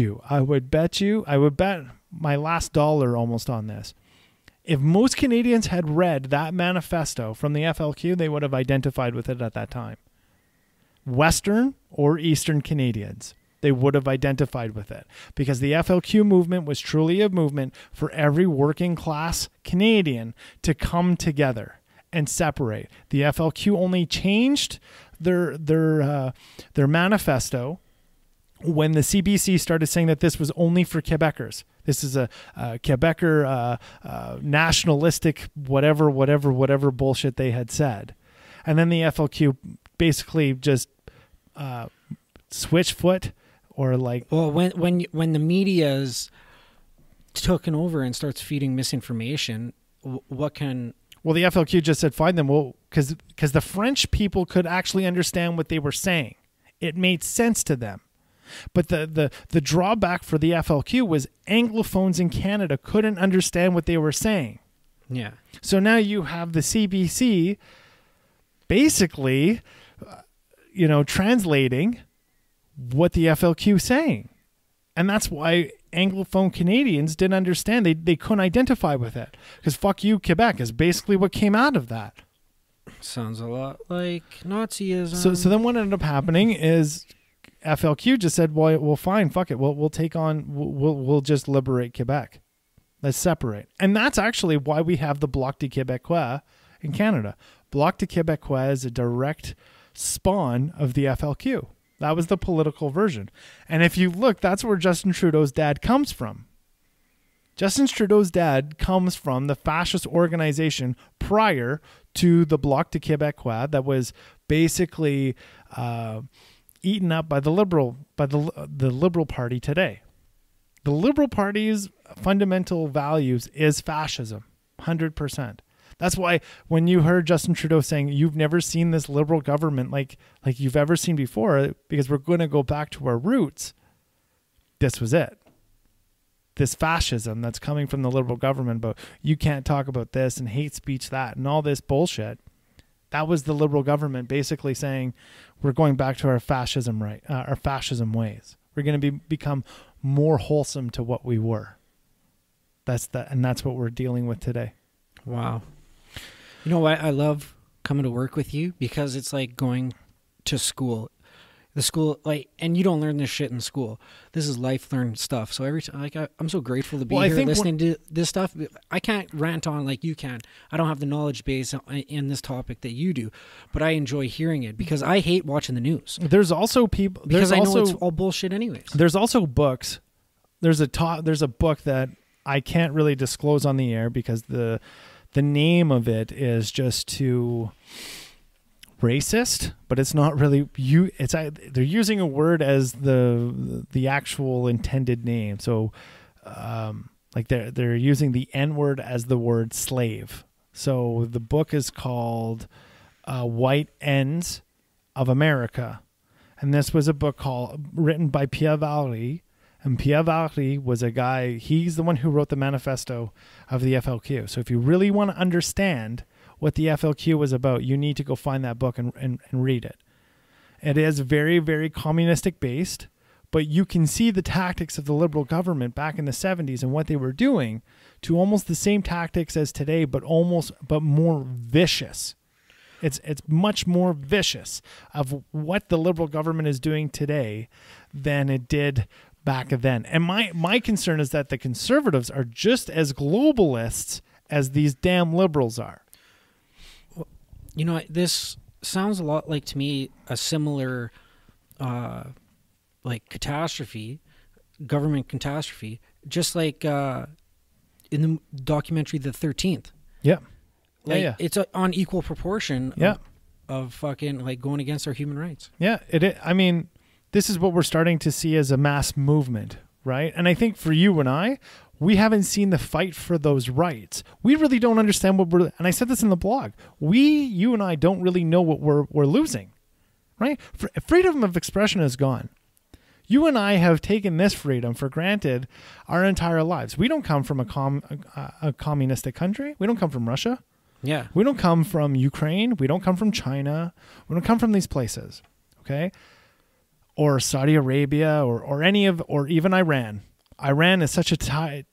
my last dollar almost on this. If most Canadians had read that manifesto from the FLQ, they would have identified with it at that time. Western or Eastern Canadians, they would have identified with it, because the FLQ movement was truly a movement for every working class Canadian to come together and separate. The FLQ only changed their manifesto when the CBC started saying that this was only for Quebecers. This is a Quebecer nationalistic whatever bullshit they had said. And then the FLQ basically just switched foot, or like... Well, when the media's taken over and starts feeding misinformation, what can... Well, the FLQ just said, fine them. Well, because the French people could actually understand what they were saying. It made sense to them. But the drawback for the FLQ was Anglophones in Canada couldn't understand what they were saying. Yeah. So now you have the CBC basically, translating what the FLQ is saying. And that's why Anglophone Canadians didn't understand. They couldn't identify with it. Because fuck you, Quebec is basically what came out of that. Sounds a lot like Nazism. So then what ended up happening is FLQ just said, well, fine, fuck it. We'll take on, we'll just liberate Quebec. Let's separate. And that's actually why we have the Bloc de Québécois in Canada. Bloc de Québécois is a direct spawn of the FLQ. That was the political version. And if you look, that's where Justin Trudeau's dad comes from. Justin Trudeau's dad comes from the fascist organization prior to the Bloc de Québécois that was basically eaten up by the Liberal Party today. The Liberal Party's fundamental values is fascism, 100%. That's why when you heard Justin Trudeau saying you've never seen this Liberal government like you've ever seen before, because we're going to go back to our roots, this was it. This fascism that's coming from the Liberal government about you can't talk about this and hate speech that and all this bullshit. That was the Liberal government basically saying we're going back to our fascism ways. We're going to become more wholesome to what we were. That's what we're dealing with today. Wow. You know what? I love coming to work with you because it's like going to school. The school, and you don't learn this shit in school. This is life learned stuff. So every time, I'm so grateful to be here listening to this stuff. I can't rant on like you can. I don't have the knowledge base in this topic that you do, but I enjoy hearing it because I hate watching the news. There's also people because I know it's all bullshit anyways. There's also books. There's a book that I can't really disclose on the air because the name of it is just too racist, but it's not really they're using a word as the actual intended name. So Like they're using the N word as the word slave. So the book is called White Ends of America. And this was a book written by Pierre Valley. And Pierre Valley was a guy, he's the one who wrote the manifesto of the FLQ. So if you really want to understand what the FLQ was about, you need to go find that book and read it. It is very, very communistic based, but you can see the tactics of the liberal government back in the 70s and what they were doing to almost the same tactics as today, but more vicious. It's much more vicious of what the liberal government is doing today than it did back then. And my concern is that the conservatives are just as globalists as these damn liberals are. Well, you know, this sounds a lot like, to me, a similar like catastrophe, government catastrophe, just like in the documentary The 13th. Yeah. Like, it's on equal proportion of fucking like going against our human rights. Yeah, I mean, this is what we're starting to see as a mass movement, right? And I think for you and I, we haven't seen the fight for those rights. We really don't understand and I said this in the blog, you and I don't really know what we're losing, right? Freedom of expression is gone. You and I have taken this freedom for granted our entire lives. We don't come from a communistic country. We don't come from Russia. Yeah. We don't come from Ukraine. We don't come from China. We don't come from these places, okay? Or Saudi Arabia or even Iran. Iran is such a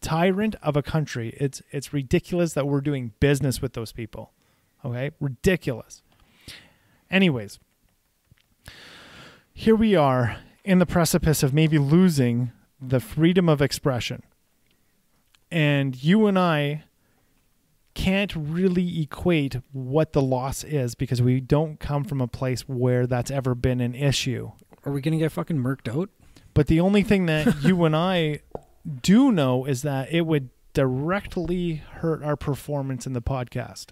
tyrant of a country. It's ridiculous that we're doing business with those people, okay? Ridiculous. Anyways, here we are in the precipice of maybe losing the freedom of expression. And you and I can't really equate what the loss is because we don't come from a place where that's ever been an issue. Are we going to get fucking murked out? But the only thing that you and I do know is that it would directly hurt our performance in the podcast.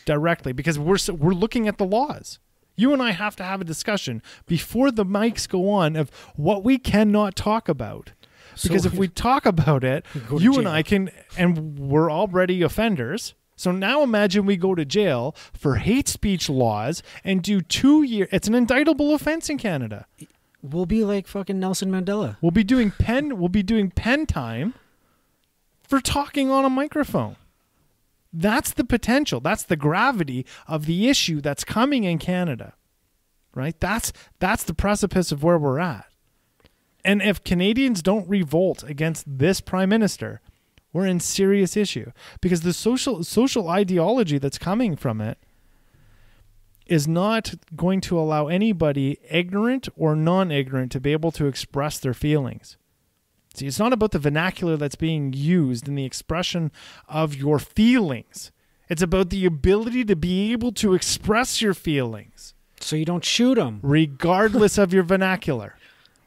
Directly, because we're looking at the laws. You and I have to have a discussion before the mics go on of what we cannot talk about. Because if we talk about it, you and I can, and we're already offenders. So now imagine we go to jail for hate speech laws and do 2 years. It's an indictable offense in Canada. We'll be like fucking Nelson Mandela. We'll be doing pen time for talking on a microphone. That's the potential. That's the gravity of the issue that's coming in Canada, right? That's the precipice of where we're at. And if Canadians don't revolt against this prime minister, we're in serious issue because the social ideology that's coming from it is not going to allow anybody, ignorant or non-ignorant, to be able to express their feelings. See, it's not about the vernacular that's being used in the expression of your feelings. It's about the ability to be able to express your feelings. So you don't shoot them. Regardless of your vernacular.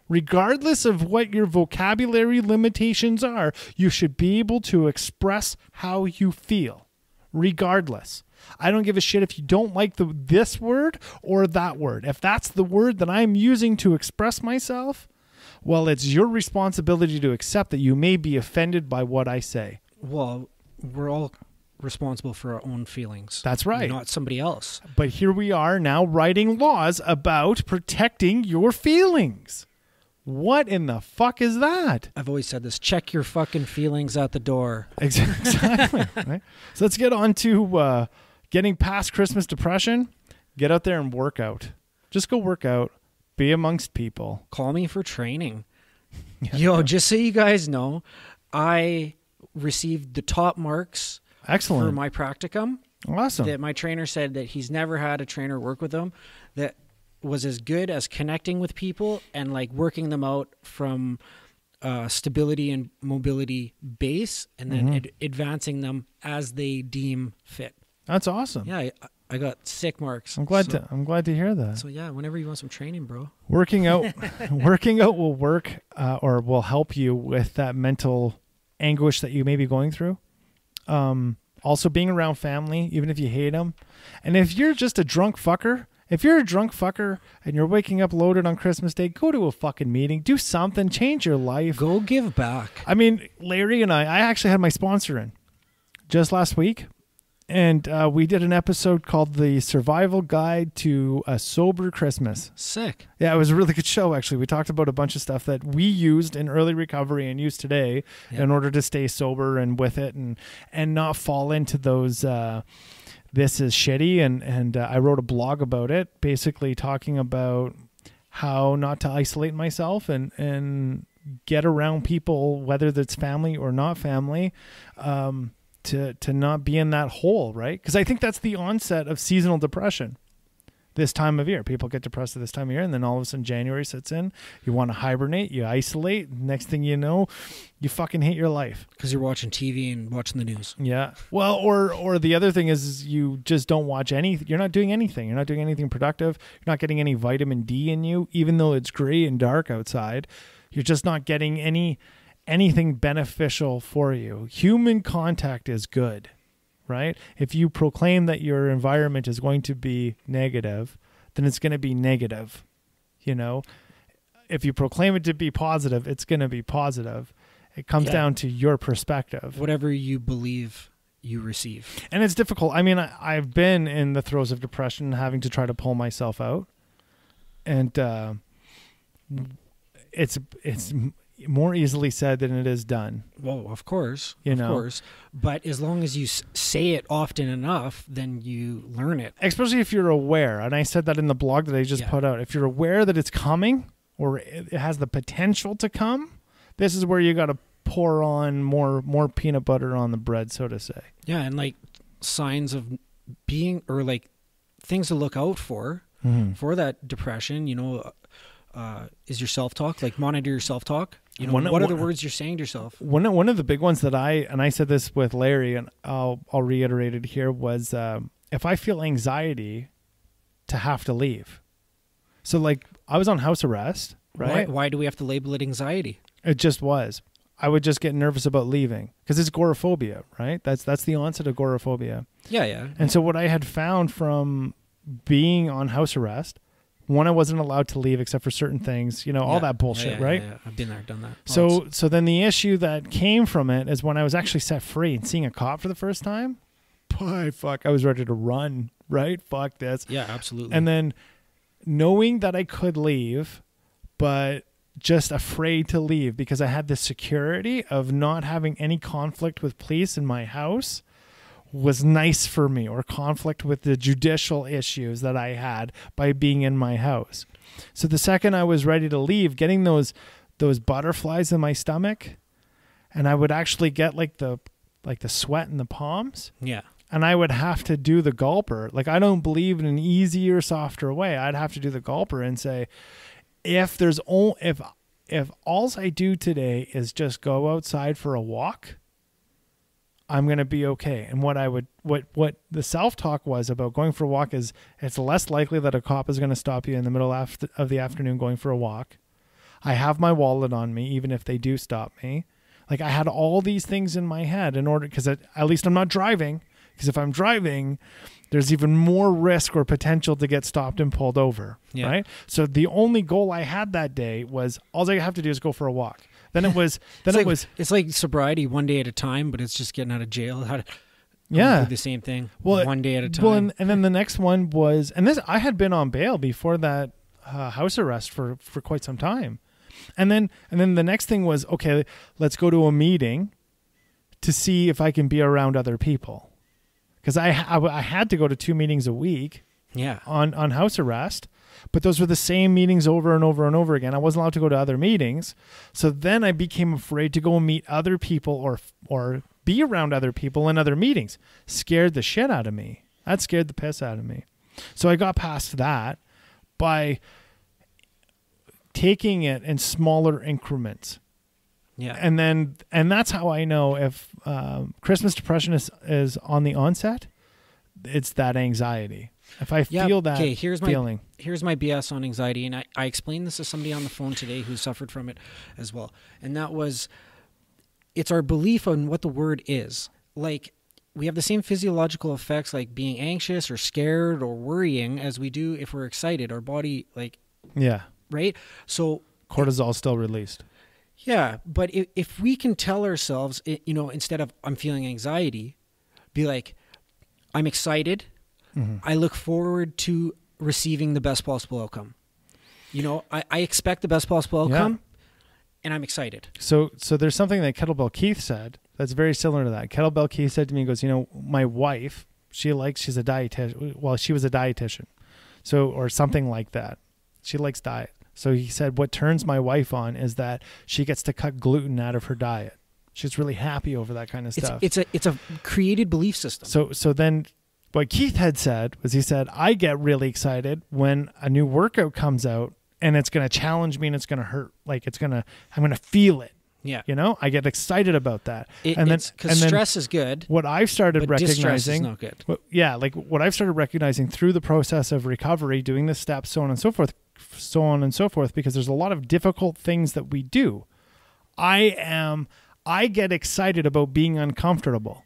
Regardless of what your vocabulary limitations are, you should be able to express how you feel. Regardless. I don't give a shit if you don't like this word or that word. If that's the word that I'm using to express myself, well, it's your responsibility to accept that you may be offended by what I say. Well, we're all responsible for our own feelings. That's right. Not somebody else. But here we are now writing laws about protecting your feelings. What in the fuck is that? I've always said this. Check your fucking feelings at the door. Exactly. Right? So let's get on to getting past Christmas depression. Get out there and work out. Just go work out. Be amongst people. Call me for training. Yo, just so you guys know, I received the top marks Excellent. for my practicum. Awesome. That my trainer said that he's never had a trainer work with him that was as good as connecting with people and like working them out from stability and mobility base and then advancing them as they deem fit. That's awesome. Yeah, I got sick marks. I'm glad to hear that. So yeah, whenever you want some training, bro. Working out will work or will help you with that mental anguish that you may be going through. Also being around family, even if you hate them. And if you're just a drunk fucker, If you're a drunk fucker and you're waking up loaded on Christmas Day, go to a fucking meeting. Do something. Change your life. Go give back. I mean, Larry and I actually had my sponsor in just last week. And we did an episode called The Survival Guide to a Sober Christmas. Sick. Yeah, it was a really good show, actually. We talked about a bunch of stuff that we used in early recovery and use today in order to stay sober and with it and not fall into those... this is shitty, and I wrote a blog about it, basically talking about how not to isolate myself and get around people, whether that's family or not family, to not be in that hole, right? Because I think that's the onset of seasonal depression. This time of year, people get depressed at this time of year, and then all of a sudden January sits in. You want to hibernate, you isolate. Next thing you know, you fucking hate your life because you're watching TV and watching the news. Yeah. Well, or the other thing is you just don't watch anything. You're not doing anything. You're not doing anything productive. You're not getting any vitamin D in you, even though it's gray and dark outside. You're just not getting anything beneficial for you. Human contact is good. Right? If you proclaim that your environment is going to be negative, then it's going to be negative. You know, if you proclaim it to be positive, it's going to be positive. It comes down to your perspective. Whatever you believe, you receive. And it's difficult. I mean, I've been in the throes of depression, having to try to pull myself out. And it's more easily said than it is done. Well, of course, of course. But as long as you say it often enough, then you learn it. Especially if you're aware. And I said that in the blog that I just put out. If you're aware that it's coming or it has the potential to come, this is where you got to pour on more peanut butter on the bread, so to say. Yeah, and like signs of being, or like things to look out for that depression, you know, is your self-talk. Like monitor your self-talk. You know, what are the words you're saying to yourself? One of the big ones that I said this with Larry, and I'll reiterate it here, was if I feel anxiety to have to leave. So like I was on house arrest, right? Why do we have to label it anxiety? It just was. I would just get nervous about leaving because it's agoraphobia, right? That's the onset of agoraphobia. Yeah. And so what I had found from being on house arrest, one, I wasn't allowed to leave except for certain things, you know, all that bullshit, right? Yeah. I've been there, done that. So then the issue that came from it is when I was actually set free and seeing a cop for the first time, I was ready to run, right? Fuck this. Yeah, absolutely. And then knowing that I could leave, but just afraid to leave because I had the security of not having any conflict with police in my house was nice for me, or conflict with the judicial issues that I had by being in my house. So the second I was ready to leave, getting those butterflies in my stomach, and I would actually get like the sweat in the palms. Yeah. And I would have to do the gulper. Like I don't believe in an easier, softer way. I'd have to do the gulper and say, if all I do today is just go outside for a walk, I'm going to be okay. And what the self-talk was about going for a walk is it's less likely that a cop is going to stop you in the middle of the afternoon going for a walk. I have my wallet on me, even if they do stop me. Like I had all these things in my head in order, because at least I'm not driving. Because if I'm driving, there's even more risk or potential to get stopped and pulled over, right? So the only goal I had that day was all I have to do is go for a walk. Then it was. It's like sobriety one day at a time, but it's just getting out of jail. How to do the same thing one day at a time. Well, and then the next one was, and this I had been on bail before that house arrest for quite some time, and then the next thing was, okay, let's go to a meeting to see if I can be around other people, because I had to go to 2 meetings a week. Yeah. On house arrest. But those were the same meetings over and over and over again. I wasn't allowed to go to other meetings. So then I became afraid to go and meet other people or be around other people in other meetings. Scared the shit out of me. That scared the piss out of me. So I got past that by taking it in smaller increments. Yeah. And that's how I know if Christmas depression is on the onset. It's that anxiety. If I feel that feeling. Here's my BS on anxiety, and I explained this to somebody on the phone today who suffered from it as well. And that was, it's our belief on what the word is. Like, we have the same physiological effects like being anxious or scared or worrying as we do if we're excited. Our body, like, Yeah. right? So Cortisol still released. yeah, but if we can tell ourselves, you know, instead of I'm feeling anxiety, be like, I'm excited. I look forward to receiving the best possible outcome. You know, I expect the best possible outcome, and I'm excited. So there's something that Kettlebell Keith said that's very similar to that. Kettlebell Keith said to me, he goes, you know, my wife, she's a dietitian. Well, she was a dietitian. So, or something like that. She likes diet. So he said, what turns my wife on is that she gets to cut gluten out of her diet. She's really happy over that kind of stuff. It's a created belief system. So then what Keith had said was, he said, I get really excited when a new workout comes out and it's going to challenge me and it's going to hurt. Like I'm going to feel it. Yeah. You know, I get excited about that. Because stress is good. What I've started but recognizing, distress is not good. Like what I've started recognizing through the process of recovery, doing the steps, so on and so forth, because there's a lot of difficult things that we do. I get excited about being uncomfortable.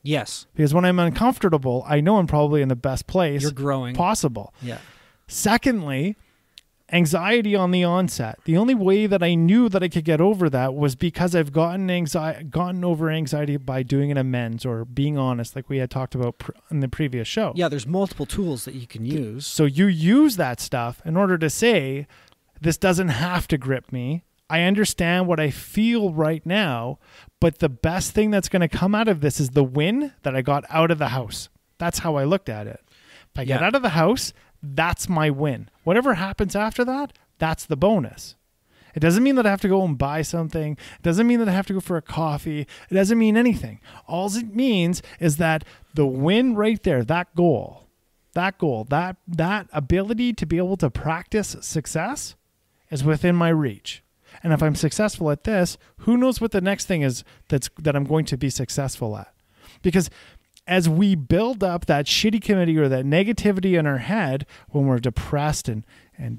Yes. Because when I'm uncomfortable, I know I'm probably in the best place You're growing. possible. Yeah. Secondly, anxiety on the onset. The only way that I knew that I could get over that was because I've gotten over anxiety by doing an amends or being honest, like we had talked about in the previous show. Yeah, there's multiple tools that you can use. So you use that stuff in order to say, this doesn't have to grip me. I understand what I feel right now, but the best thing that's going to come out of this is the win that I got out of the house. That's how I looked at it. If I get out of the house, that's my win. Whatever happens after that, that's the bonus. It doesn't mean that I have to go and buy something. It doesn't mean that I have to go for a coffee. It doesn't mean anything. All it means is that the win right there, that goal, that ability to be able to practice success is within my reach. And if I'm successful at this, who knows what the next thing is that I'm going to be successful at? Because as we build up that shitty committee or that negativity in our head when we're depressed and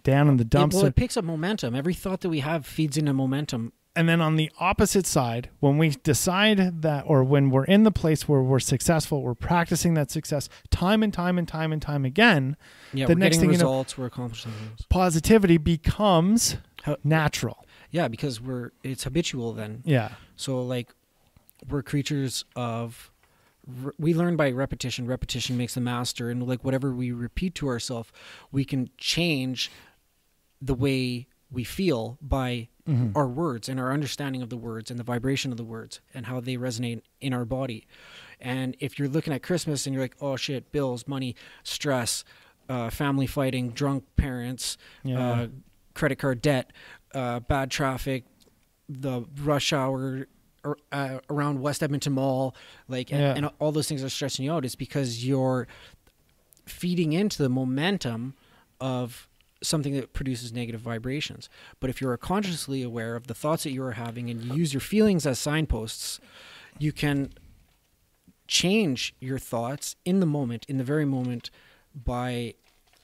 down in the dumps. It picks up momentum. Every thought that we have feeds into momentum. And then on the opposite side, when we decide that, or when we're in the place where we're successful, we're practicing that success time and time and time and time again. Yeah, the we're next getting thing results, we're accomplishing things. Positivity becomes natural. Yeah, because it's habitual then. Yeah. So like we're creatures of, we learn by repetition. Repetition makes the master. And like whatever we repeat to ourselves, we can change the way we feel by our words and our understanding of the words and the vibration of the words and how they resonate in our body. And if you're looking at Christmas and you're like, oh shit, bills, money, stress, family fighting, drunk parents, credit card debt, bad traffic, the rush hour around West Edmonton Mall, and all those things are stressing you out, it's because you're feeding into the momentum of something that produces negative vibrations. But if you're consciously aware of the thoughts that you are having and you use your feelings as signposts, you can change your thoughts in the moment, in the very moment, by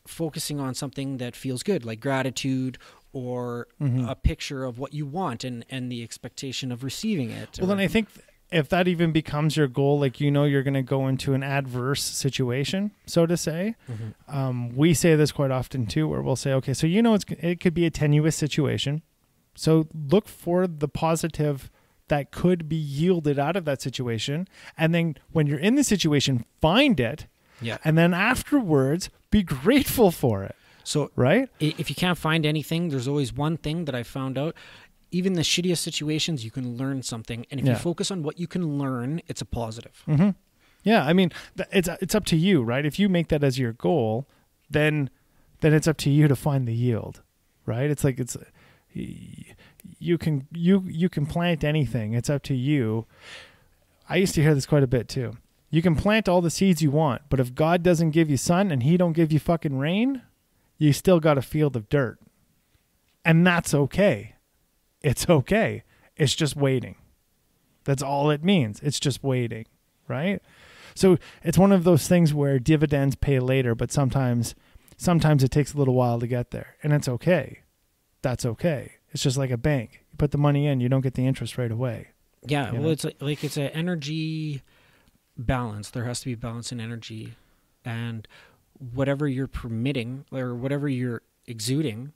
focusing on something that feels good, like gratitude or a picture of what you want and the expectation of receiving it. Well, then I think if that even becomes your goal, like, you know, you're going to go into an adverse situation, so to say. We say this quite often too, where we'll say, okay, so, you know, it could be a tenuous situation. So look for the positive that could be yielded out of that situation. And then when you're in the situation, find it. Yeah. And then afterwards, be grateful for it. So, right? If you can't find anything, there's always one thing that I found out. Even the shittiest situations, you can learn something. And if you focus on what you can learn, it's a positive. Yeah, I mean, it's up to you, right? If you make that as your goal, then it's up to you to find the yield, right? It's like you can plant anything. It's up to you. I used to hear this quite a bit too. You can plant all the seeds you want, but if God doesn't give you sun and he don't give you fucking rain, you still got a field of dirt. And that's okay. It's okay. It's just waiting. That's all it means. It's just waiting, right? So it's one of those things where dividends pay later, but sometimes it takes a little while to get there, and it's okay. That's okay. It's just like a bank. You put the money in, you don't get the interest right away. Yeah, well, it's like it's an energy balance. There has to be balance in energy, and whatever you're permitting or whatever you're exuding,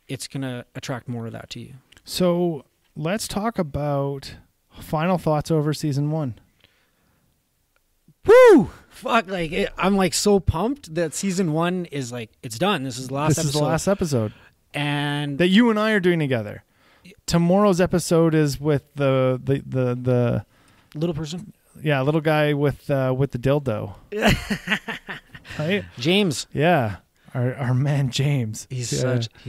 it's going to attract more of that to you. So let's talk about final thoughts over season 1. Woo! Fuck! I'm like so pumped that season 1 is like, it's done. This is the last episode. This is the last episode. And that you and I are doing together. Tomorrow's episode is with the little person. Yeah, little guy with the dildo. Right? James. Yeah. Our man James. He's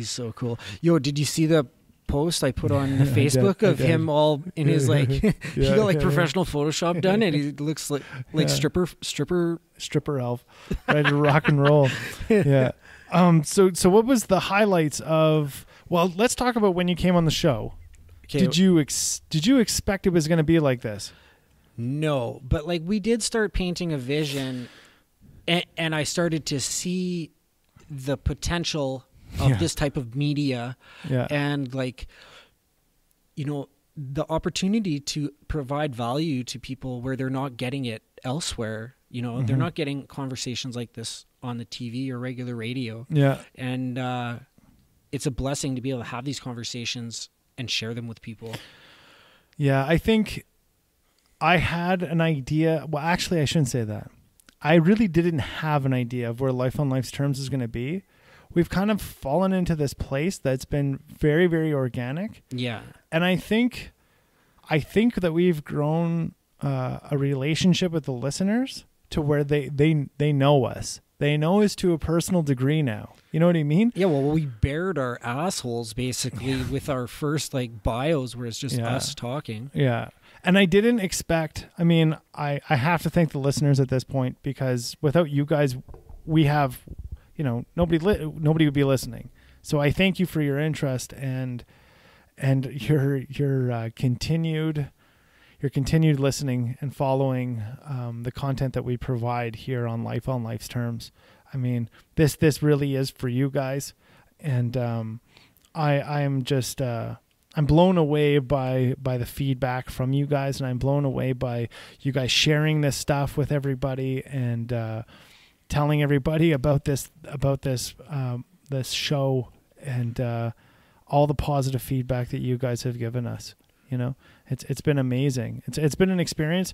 so cool. Yo, did you see the post I put on Facebook of him all in his like he got like professional Photoshop done and he looks like stripper elf. Ready to rock and roll. Yeah. So what was the highlights of, well, let's talk about when you came on the show. Okay. Did you expect it was going to be like this? No, but like we did start painting a vision and I started to see the potential of this type of media and like, you know, the opportunity to provide value to people where they're not getting it elsewhere. You know, they're not getting conversations like this on the TV or regular radio. Yeah. And it's a blessing to be able to have these conversations and share them with people. Yeah, I think I had an idea. Well, actually, I shouldn't say that. I really didn't have an idea of where Life on Life's Terms is going to be. We've kind of fallen into this place that's been very, very organic. Yeah. And I think that we've grown a relationship with the listeners to where they know us. They know us to a personal degree now. You know what I mean? Yeah, well, we bared our assholes basically with our first like bios where it's just us talking. Yeah. And I didn't expect, I mean, I have to thank the listeners at this point because without you guys, we have, you know, nobody would be listening. So I thank you for your interest and your continued listening and following the content that we provide here on Life on Life's Terms. I mean, this really is for you guys, and I'm just I'm blown away by the feedback from you guys, and I'm blown away by you guys sharing this stuff with everybody and telling everybody about this show and all the positive feedback that you guys have given us. You know, it's been amazing. It's been an experience.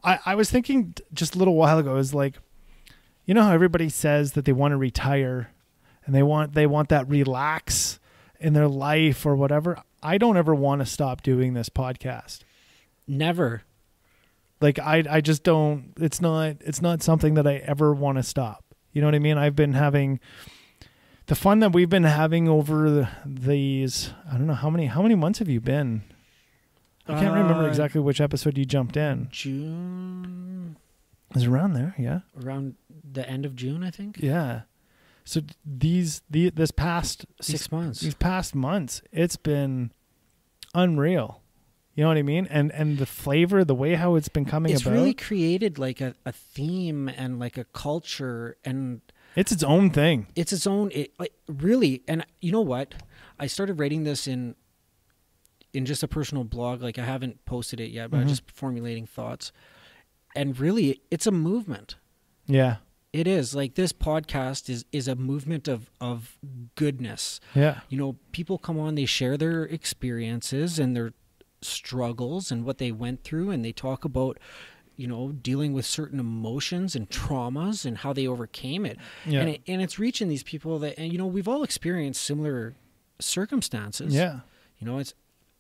I was thinking just a little while ago, is like, you know how everybody says that they want to retire and they want that relax in their life or whatever. I don't ever want to stop doing this podcast. Never. Like I just don't, it's not something that I ever want to stop. You know what I mean? I've been having the fun that we've been having over these, I don't know, how many months have you been? I can't remember exactly which episode you jumped in. June. Is it around there? Yeah. Around the end of June, I think. Yeah. So this past 6 months, these past months, it's been unreal. You know what I mean? And the flavor, the way how it's been coming about. It's really created like a theme and like a culture, and it's its own thing. It's its own, like really. And you know what? I started writing this in just a personal blog. Like I haven't posted it yet, but I'm just formulating thoughts. And really, it's a movement. Yeah. It is. Like this podcast is a movement of goodness. Yeah. You know, people come on, they share their experiences and their struggles and what they went through, and they talk about, you know, dealing with certain emotions and traumas and how they overcame it. Yeah. And it's reaching these people that, and you know, we've all experienced similar circumstances. Yeah. You know,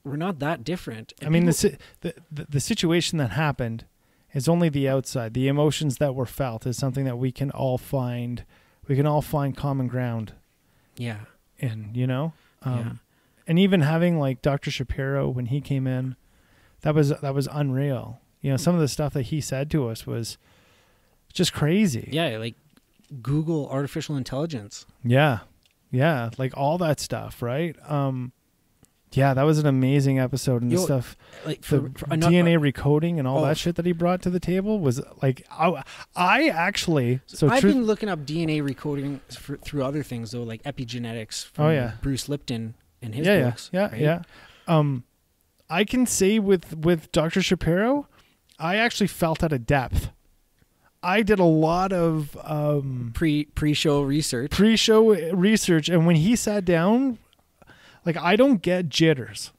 we're not that different. And I mean, the situation that happened is only the outside. The emotions that were felt is something that we can all find common ground. Yeah. In, you know? Yeah. And even having like Dr. Shapiro, when he came in, that was unreal. You know, some of the stuff that he said to us was just crazy. Yeah. Like Google artificial intelligence. Yeah. Yeah. Like all that stuff. Right. Yeah, that was an amazing episode, and the stuff, like for DNA recoding and all that shit that he brought to the table was like, I actually. So I've been looking up DNA recoding through other things though, like epigenetics from Bruce Lipton and his books. Yeah, right? Yeah. I can say with Dr. Shapiro, I actually felt at a depth. I did a lot of pre-show research. And when he sat down, like, I don't get jitters.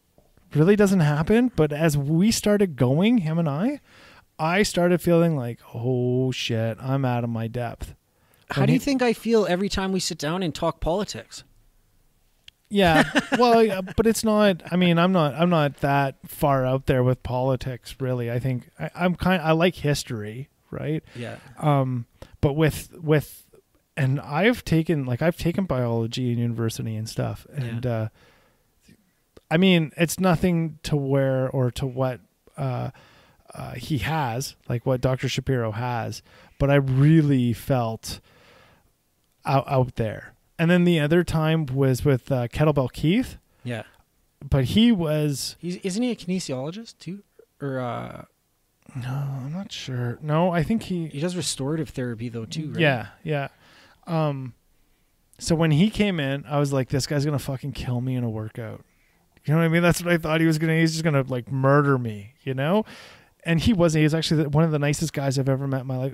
Really doesn't happen. But as we started going, him and I started feeling like, oh shit, I'm out of my depth. How do you think I feel every time we sit down and talk politics? Yeah, well, but it's not. I mean, I'm not that far out there with politics, really. I think I like history, right? Yeah. But and I've taken biology in university and stuff, and I mean, it's nothing to what he has, like what Dr. Shapiro has, but I really felt out there. And then the other time was with Kettlebell Keith. Yeah. But isn't he a kinesiologist too? Or no, I'm not sure. No, I think he does restorative therapy though too, right? Yeah, yeah. So when he came in, I was like, this guy's gonna fucking kill me in a workout. You know what I mean? That's what I thought he was gonna. He's just gonna like murder me, you know? And he wasn't. He was actually one of the nicest guys I've ever met in my life.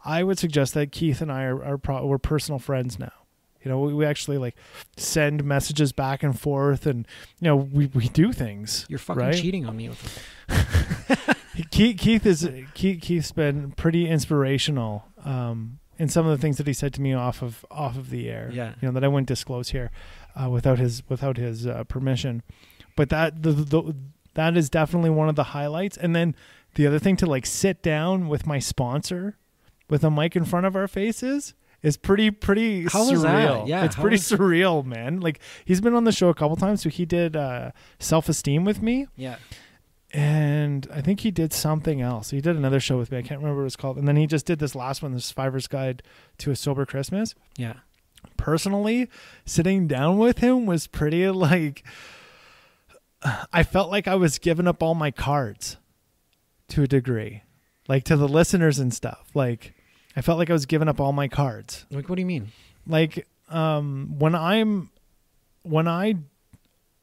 I would suggest that Keith and I we're personal friends now. You know, we actually like send messages back and forth, and you know, we do things. You're fucking cheating on me with it. Keith's been pretty inspirational in some of the things that he said to me off of the air. Yeah, you know, that I wouldn't disclose here without his permission. But that is definitely one of the highlights. And then the other thing, to like sit down with my sponsor with a mic in front of our faces. It's pretty How surreal. Was that? Yeah, it's pretty surreal, man. Like, he's been on the show a couple times, so he did Self-Esteem with me. Yeah. And I think he did something else. He did another show with me. I can't remember what it's called. And then he just did this last one, this Survivor's Guide to a Sober Christmas. Yeah. Personally, sitting down with him was pretty like, I felt like I was giving up all my cards to a degree, like to the listeners and stuff. Like, I felt like I was giving up all my cards. Like, what do you mean? Like, when I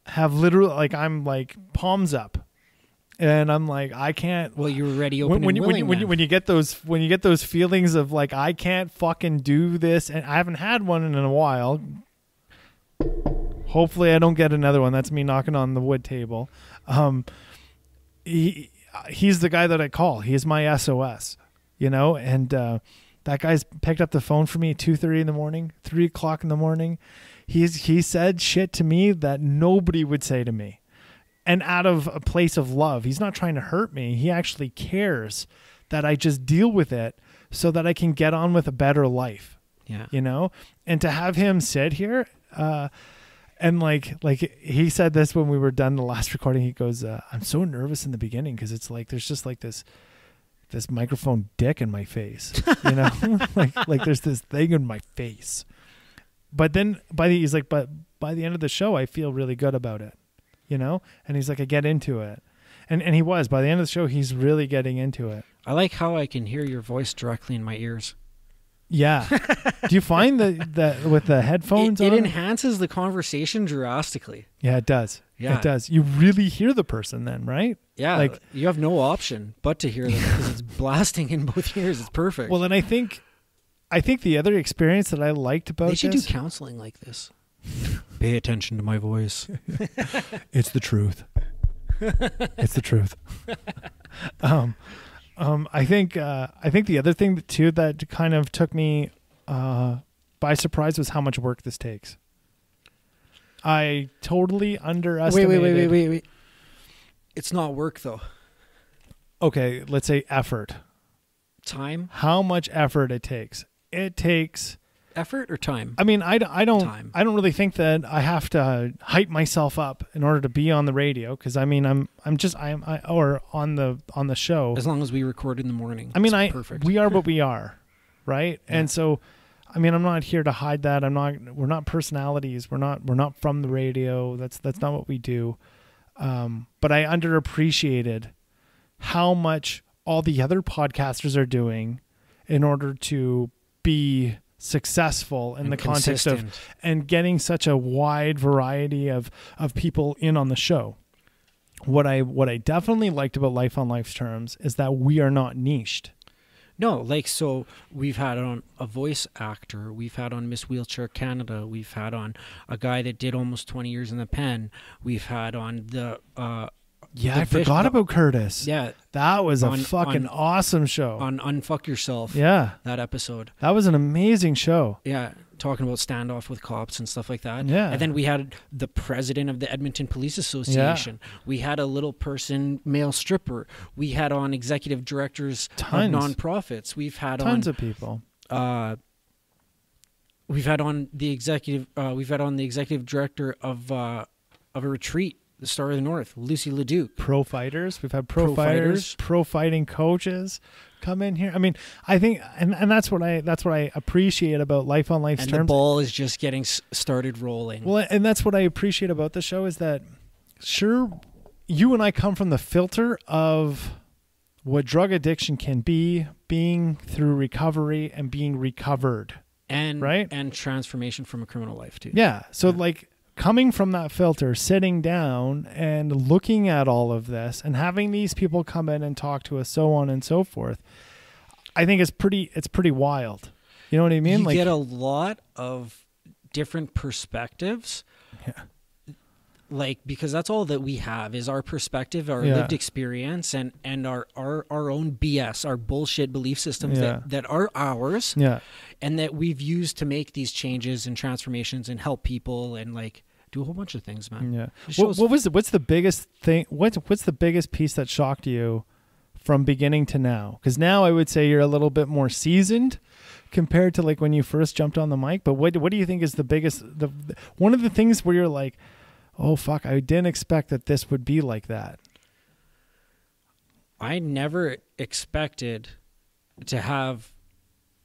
have literally, like, I'm like palms up, and I'm like, I can't. Well, you were ready, open, and willing. When you get those feelings of like, I can't fucking do this, and I haven't had one in a while. Hopefully, I don't get another one. That's me knocking on the wood table. He's the guy that I call. He is my SOS. You know, and that guy's picked up the phone for me at 2:30 in the morning, 3 o'clock in the morning. He said shit to me that nobody would say to me, and out of a place of love. He's not trying to hurt me. He actually cares that I just deal with it so that I can get on with a better life. Yeah, you know, and to have him sit here, and like he said this when we were done the last recording. He goes, "I'm so nervous in the beginning because it's like there's just like this microphone dick in my face, you know, like there's this thing in my face." But then by the end of the show, I feel really good about it, you know? And he's like, I get into it. And he was, by the end of the show, he's really getting into it. I like how I can hear your voice directly in my ears. Yeah. Do you find that with the headphones it enhances the conversation drastically. Yeah, it does. Yeah. It does. You really hear the person then, right? Yeah. Like, you have no option but to hear them because it's blasting in both ears. It's perfect. Well, and I think the other experience that I liked about they should do counseling like this. Pay attention to my voice. It's the truth. It's the truth. I think the other thing too that kind of took me by surprise was how much work this takes. I totally underestimated. Wait. It's not work though. Okay, let's say effort. Time? How much effort it takes. It takes effort or time? I mean, I don't really think that I have to hype myself up in order to be on the radio, because I mean I'm on the show. As long as we record in the morning. I mean, perfect. We are what we are, right? Yeah. And so I mean, I'm not here to hide that. We're not personalities. We're not from the radio. That's not what we do. But I underappreciated how much all the other podcasters are doing in order to be successful in the context of and getting such a wide variety of people in on the show. what I definitely liked about Life on Life's Terms is that we are not niched. No, like, so we've had on a voice actor, we've had on Miss Wheelchair Canada, we've had on a guy that did almost 20 years in the pen, we've had on I forgot about Curtis. Yeah. That was a fucking awesome show. On Unfuck Yourself. Yeah. That episode. That was an amazing show. Yeah. Talking about standoff with cops and stuff like that. Yeah. And then we had the president of the Edmonton Police Association. Yeah. We had a little person, male stripper. We had on executive directors of nonprofits. We've had tons of people. We've had on the executive director of a retreat, the Star of the North, Lucy Leduc. Pro fighters. We've had pro fighters, pro fighting coaches come in here. I mean, I think, and that's what I appreciate about Life on Life's Terms. And the ball is just getting started rolling. Well, and that's what I appreciate about the show is that, sure, you and I come from the filter of what drug addiction can be, being through recovery and being recovered. And, right? And transformation from a criminal life, too. Yeah. So, like, coming from that filter, sitting down and looking at all of this and having these people come in and talk to us, so on and so forth, I think it's pretty wild. You know what I mean? You get a lot of different perspectives. Yeah. Like, because that's all that we have is our perspective, our lived experience, and our own BS, our bullshit belief systems that are ours, and that we've used to make these changes and transformations and help people and like do a whole bunch of things, man. Yeah. What's the biggest thing? What's the biggest piece that shocked you from beginning to now? Because now I would say you're a little bit more seasoned compared to like when you first jumped on the mic. But what do you think is the biggest? One of the things where you're like, oh, fuck, I didn't expect that this would be like that. I never expected to have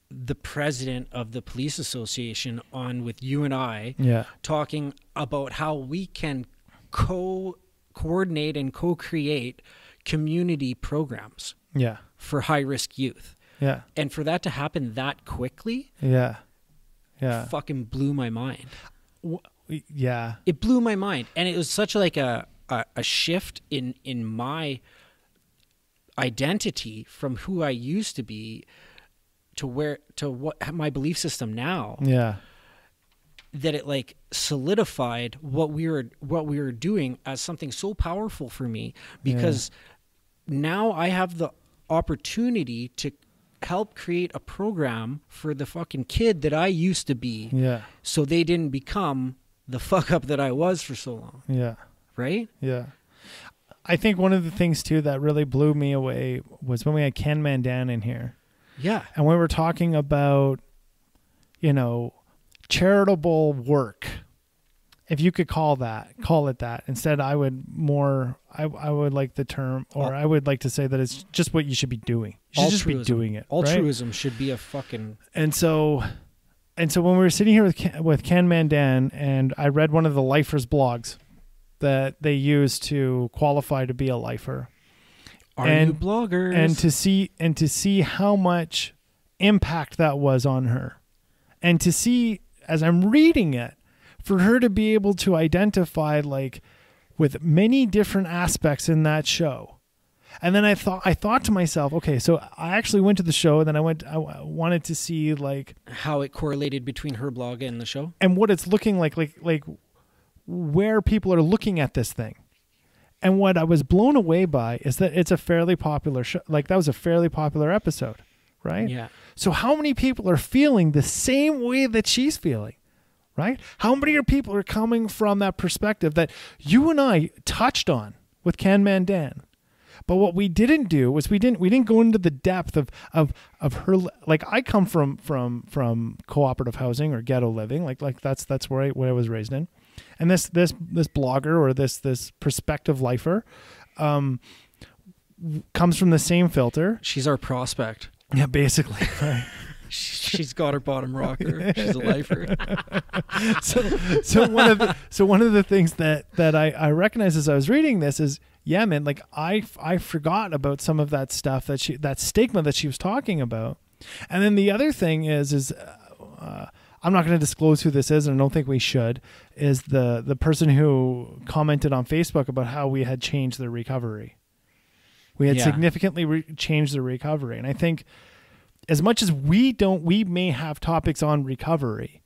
the president of the police association on with you and I talking about how we can coordinate and co-create community programs for high-risk youth. Yeah. And for that to happen that quickly fucking blew my mind. Yeah, it blew my mind, and it was such like a shift in my identity from who I used to be to what my belief system now. Yeah, that it like solidified what we were doing as something so powerful for me, because now I have the opportunity to help create a program for the fucking kid that I used to be. Yeah, so they didn't become the fuck up that I was for so long. Yeah. Right? Yeah. I think one of the things too that really blew me away was when we had Ken Mandan in here. Yeah. And we were talking about, charitable work. If you could call it that. Instead, I would like the term, or I would like to say that it's just what you should be doing. You should just be doing it. Altruism should be a fucking... And so when we were sitting here with Ken Mandan, and I read one of the lifers blogs that they use to qualify to be a lifer. Are you bloggers? And to see how much impact that was on her. And to see, as I'm reading it, for her to be able to identify like with many different aspects in that show. And then I thought to myself, okay, so I actually went to the show, and then I wanted to see like how it correlated between her blog and the show, and what it's looking like where people are looking at this thing. And what I was blown away by is that it's a fairly popular show. Like, that was a fairly popular episode, right? Yeah. So how many people are feeling the same way that she's feeling, right? How many people are coming from that perspective that you and I touched on with Ken Mandan? But what we didn't do was we didn't go into the depth of her. Like, I come from cooperative housing or ghetto living. Like that's where I was raised in. And this blogger or this prospective lifer comes from the same filter. She's our prospect. Yeah, basically. Right. She's got her bottom rocker. She's a lifer. So one of the things that I recognized as I was reading this is, yeah, man, like I forgot about some of that stuff that stigma that she was talking about. And then the other thing is I'm not going to disclose who this is, and I don't think we should, is the person who commented on Facebook about how we had changed the recovery. We had significantly changed the recovery. And I think as much as we may have topics on recovery,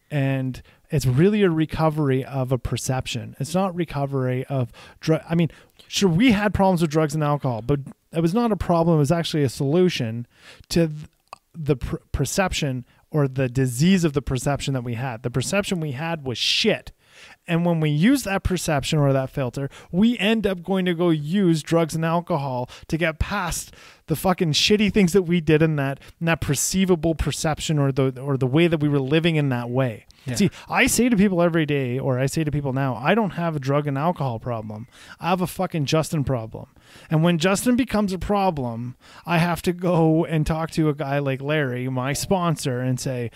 and it's really a recovery of a perception. It's not recovery of I mean, sure, we had problems with drugs and alcohol, but it was not a problem. It was actually a solution to the perception or the disease of the perception that we had. The perception we had was shit. And when we use that perception or that filter, we end up going to go use drugs and alcohol to get past the fucking shitty things that we did in that perceivable perception or the way that we were living in that way. Yeah. See, I say to people every day, or I say to people now, I don't have a drug and alcohol problem. I have a fucking Justin problem. And when Justin becomes a problem, I have to go and talk to a guy like Larry, my sponsor, and say,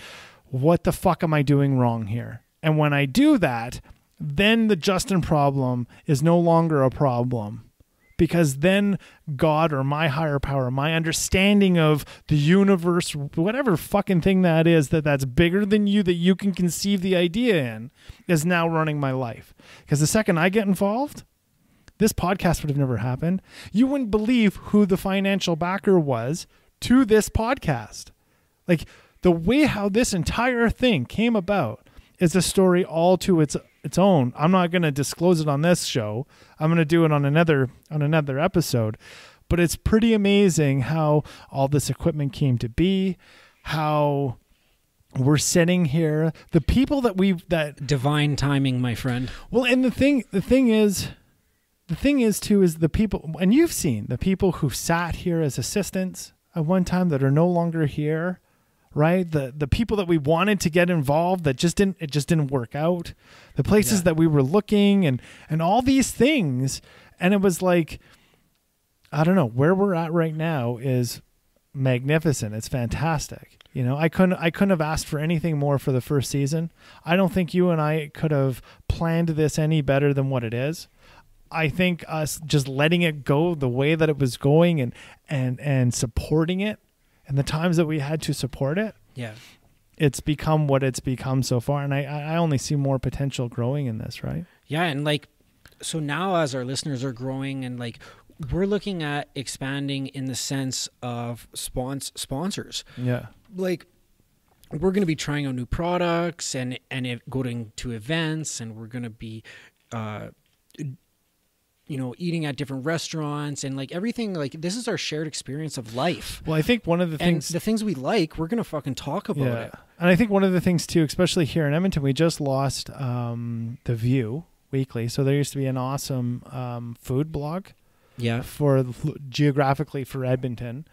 what the fuck am I doing wrong here? And when I do that, then the Justin problem is no longer a problem, because then God or my higher power, my understanding of the universe, whatever fucking thing that is, that's bigger than you, that you can conceive the idea in, is now running my life. Because the second I get involved, this podcast would have never happened. You wouldn't believe who the financial backer was to this podcast. Like, the way how this entire thing came about is a story all to its own. I'm not going to disclose it on this show. I'm going to do it on another episode. But it's pretty amazing how all this equipment came to be, how we're sitting here, the people that divine timing, my friend. Well, and the thing is the people, and you've seen the people who sat here as assistants at one time that are no longer here. Right? The people that we wanted to get involved that just didn't work out. The places that we were looking and all these things. And it was like, I don't know, where we're at right now is magnificent. It's fantastic. You know, I couldn't have asked for anything more for the first season. I don't think you and I could have planned this any better than what it is. I think us just letting it go the way that it was going and supporting it, and the times that we had to support it, it's become what it's become so far. And I only see more potential growing in this, right? Yeah. And like, so now as our listeners are growing, and like, we're looking at expanding in the sense of sponsors. Yeah. Like, we're going to be trying out new products and going to events, and we're going to be, eating at different restaurants and like everything. Like, this is our shared experience of life. Well, I think one of the things, the things we like, we're going to fucking talk about it. And I think one of the things too, especially here in Edmonton, we just lost The View Weekly. So there used to be an awesome food blog geographically for Edmonton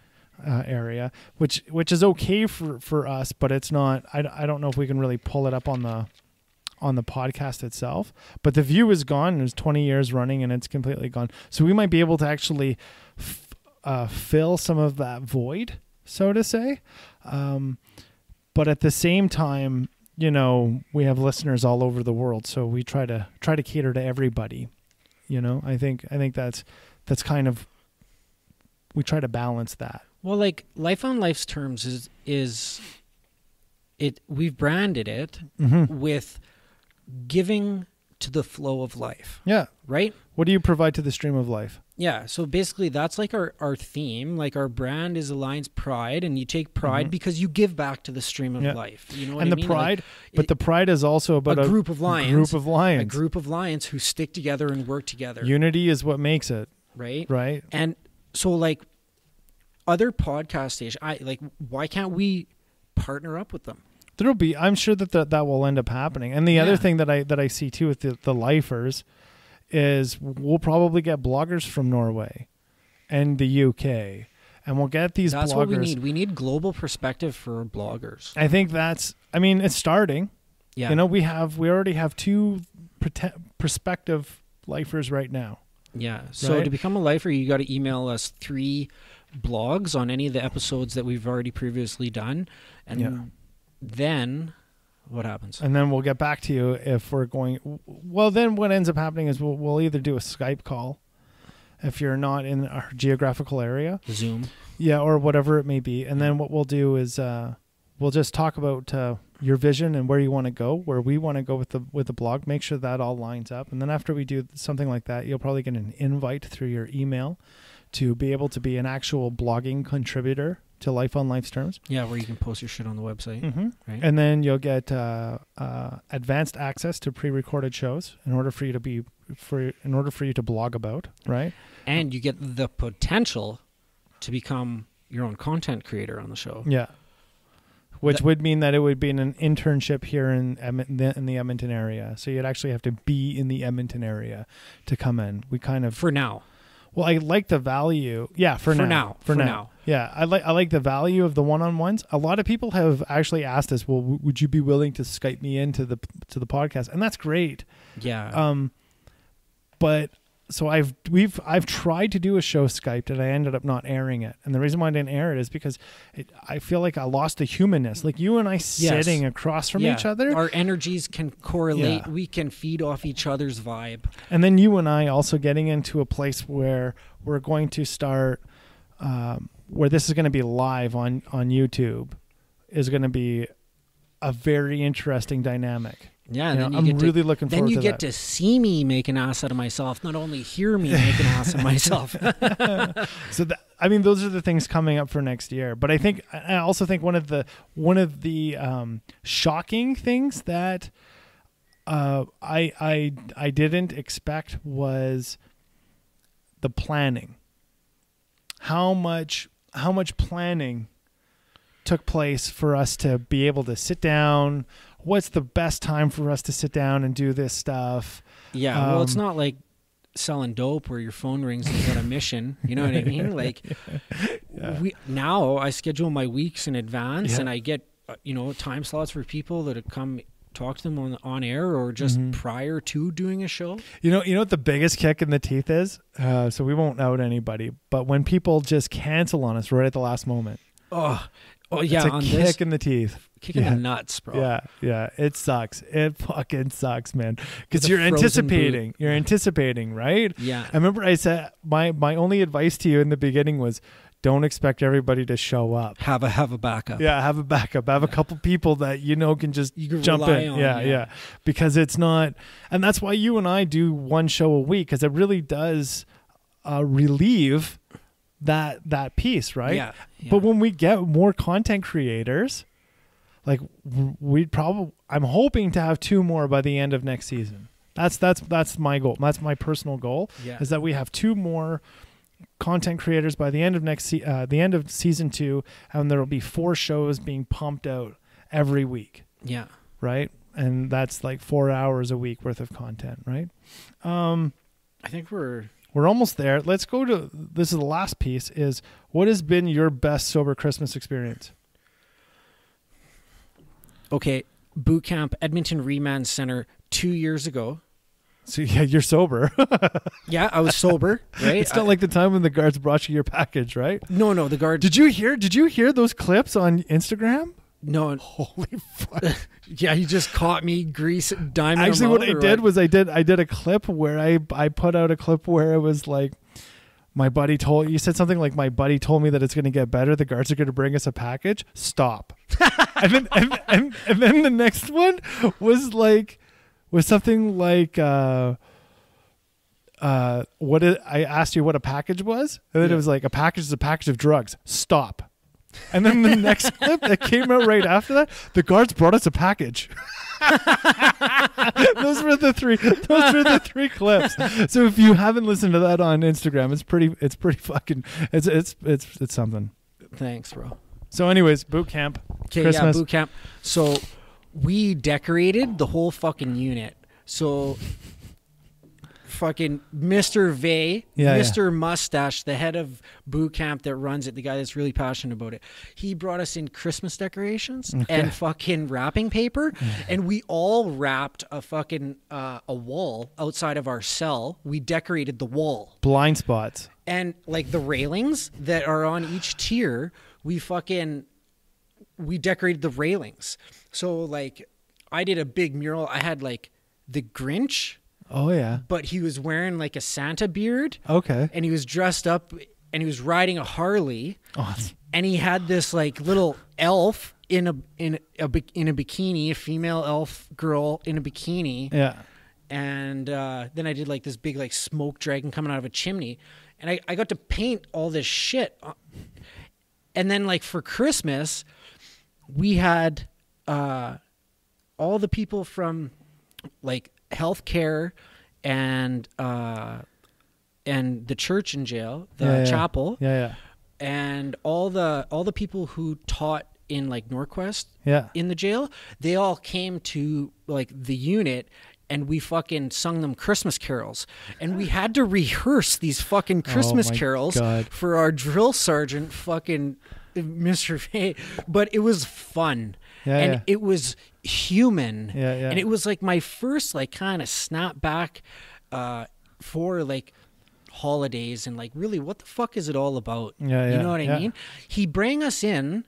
area, which is okay for us, but it's not, I don't know if we can really pull it up on the podcast itself. But The View is gone. It was 20 years running and it's completely gone. So we might be able to actually fill some of that void, so to say. But at the same time, we have listeners all over the world, so we try to cater to everybody. I think that's kind of, we try to balance that. Well, like, Life on Life's terms is we've branded it with giving to the flow of life. Yeah. Right? What do you provide to the stream of life? Yeah. So basically that's like our theme. Like, our brand is Alliance Pride, and you take pride because you give back to the stream of life. You know what I mean? And the pride, but the pride is also about a group of lions. A group of lions who stick together and work together. Unity is what makes it. Right? Right. And so, like, other podcast stations, why can't we partner up with them? I'm sure that will end up happening. And the other thing that I see too with the lifers is we'll probably get bloggers from Norway and the UK, and we'll get these bloggers. That's what we need. We need global perspective for bloggers. I think it's starting. Yeah. We already have 2 prospective lifers right now. Yeah. So to become a lifer, you got to email us 3 blogs on any of the episodes that we've already previously done, and then what happens? And then we'll get back to you if we're going. Well, then what ends up happening is we'll either do a Skype call if you're not in our geographical area, Zoom, or whatever it may be, and then what we'll do is we'll just talk about your vision and where you want to go, where we want to go with the blog. Make sure that all lines up. And then after we do something like that, you'll probably get an invite through your email to be able to be an actual blogging contributor to Life on Life's Terms. Yeah, where you can post your shit on the website. Mm-hmm. Right? And then you'll get advanced access to pre-recorded shows in order for you to blog about, right? And you get the potential to become your own content creator on the show. Yeah. Which would mean that it would be an internship here in the Edmonton area. So you'd actually have to be in the Edmonton area to come in. We kind of... For now. Well, I like the value. Yeah, for now. Yeah, I like the value of the one-on-ones. A lot of people have actually asked us, well, would you be willing to Skype me into the podcast? And that's great. Yeah. But so I've tried to do a show Skyped, and I ended up not airing it. And the reason why I didn't air it is because I feel like I lost the humanness. Like you and I sitting across from each other. Our energies can correlate. Yeah. We can feed off each other's vibe. And then you and I also getting into a place where we're going to start, where this is going to be live on YouTube, is going to be a very interesting dynamic. Yeah, and I'm really looking forward to that. Then you get to see me make an ass out of myself, not only hear me make an ass of myself. So, those are the things coming up for next year. But I also think one of the shocking things that I didn't expect was the planning. How much planning took place for us to be able to sit down. What's the best time for us to sit down and do this stuff? Yeah, well, it's not like selling dope where your phone rings and you got a mission. You know what I mean? Like, now I schedule my weeks in advance, and I get time slots for people that come talk to them on air or just prior to doing a show. You know what the biggest kick in the teeth is? So we won't out anybody, but when people just cancel on us right at the last moment. Oh yeah, it's a kick in the teeth. Kick in the nuts, bro. Yeah. It sucks. It fucking sucks, man. Because you're anticipating. You're anticipating, right? Yeah. I remember I said my only advice to you in the beginning was, don't expect everybody to show up. Have a backup. Yeah, have a backup. Have a couple people that can just jump in. On, yeah. Because it's not, and that's why you and I do one show a week, because it really does relieve that piece, right? Yeah. But when we get more content creators, like I'm hoping to have 2 more by the end of next season. That's my goal. That's my personal goal. Yeah. Is that we have 2 more content creators by the end of the end of season 2, and there will be 4 shows being pumped out every week. Yeah. Right. And that's like 4 hours a week worth of content, right? I think we're almost there. Let's go to, this is the last piece, is what has been your best sober Christmas experience? Okay, boot camp, Edmonton Remand Center 2 years ago. So yeah, you're sober. Yeah, I was sober, right? It's not like the time when the guards brought you your package, right? No, the guard. Did you hear those clips on Instagram? No. Holy fuck. Yeah, he just caught me diamond. Actually, what I did was I did a clip where I put out a clip where it was like, you said something like, my buddy told me that it's going to get better. The guards are going to bring us a package. Stop. and then the next one was something like, I asked you what a package was, and then it was like, a package is a package of drugs. Stop. And then the next clip that came out right after that, the guards brought us a package. Those were the 3 clips. So if you haven't listened to that on Instagram, it's pretty fucking, it's something. Thanks, bro. So anyways, boot camp. Okay, Christmas. Yeah, boot camp. So we decorated the whole fucking unit. So fucking Mr. Vay, Mr. Mustache, the head of boot camp that runs it, the guy that's really passionate about it, he brought us in Christmas decorations and fucking wrapping paper, and we all wrapped a fucking a wall outside of our cell. We decorated the wall. Blind spots. And like the railings that are on each tier, we decorated the railings. So like I did a big mural. I had like the Grinch. Oh, yeah. But he was wearing like a Santa beard. Okay. And he was dressed up and he was riding a Harley. Oh, and he had this like little elf in a bikini, a female elf girl in a bikini. Yeah. And then I did like this big like smoke dragon coming out of a chimney, and I got to paint all this shit. And then like for Christmas, we had all the people from like healthcare and the church in jail, the chapel, and all the people who taught in like Norquest, in the jail. They all came to like the unit. And we fucking sung them Christmas carols. And we had to rehearse these fucking Christmas carols for our drill sergeant, fucking Mr. Fay. But it was fun. And it was human. And it was like my first like kind of snap back for like holidays and like really what the fuck is it all about? You know what I mean? He bring us in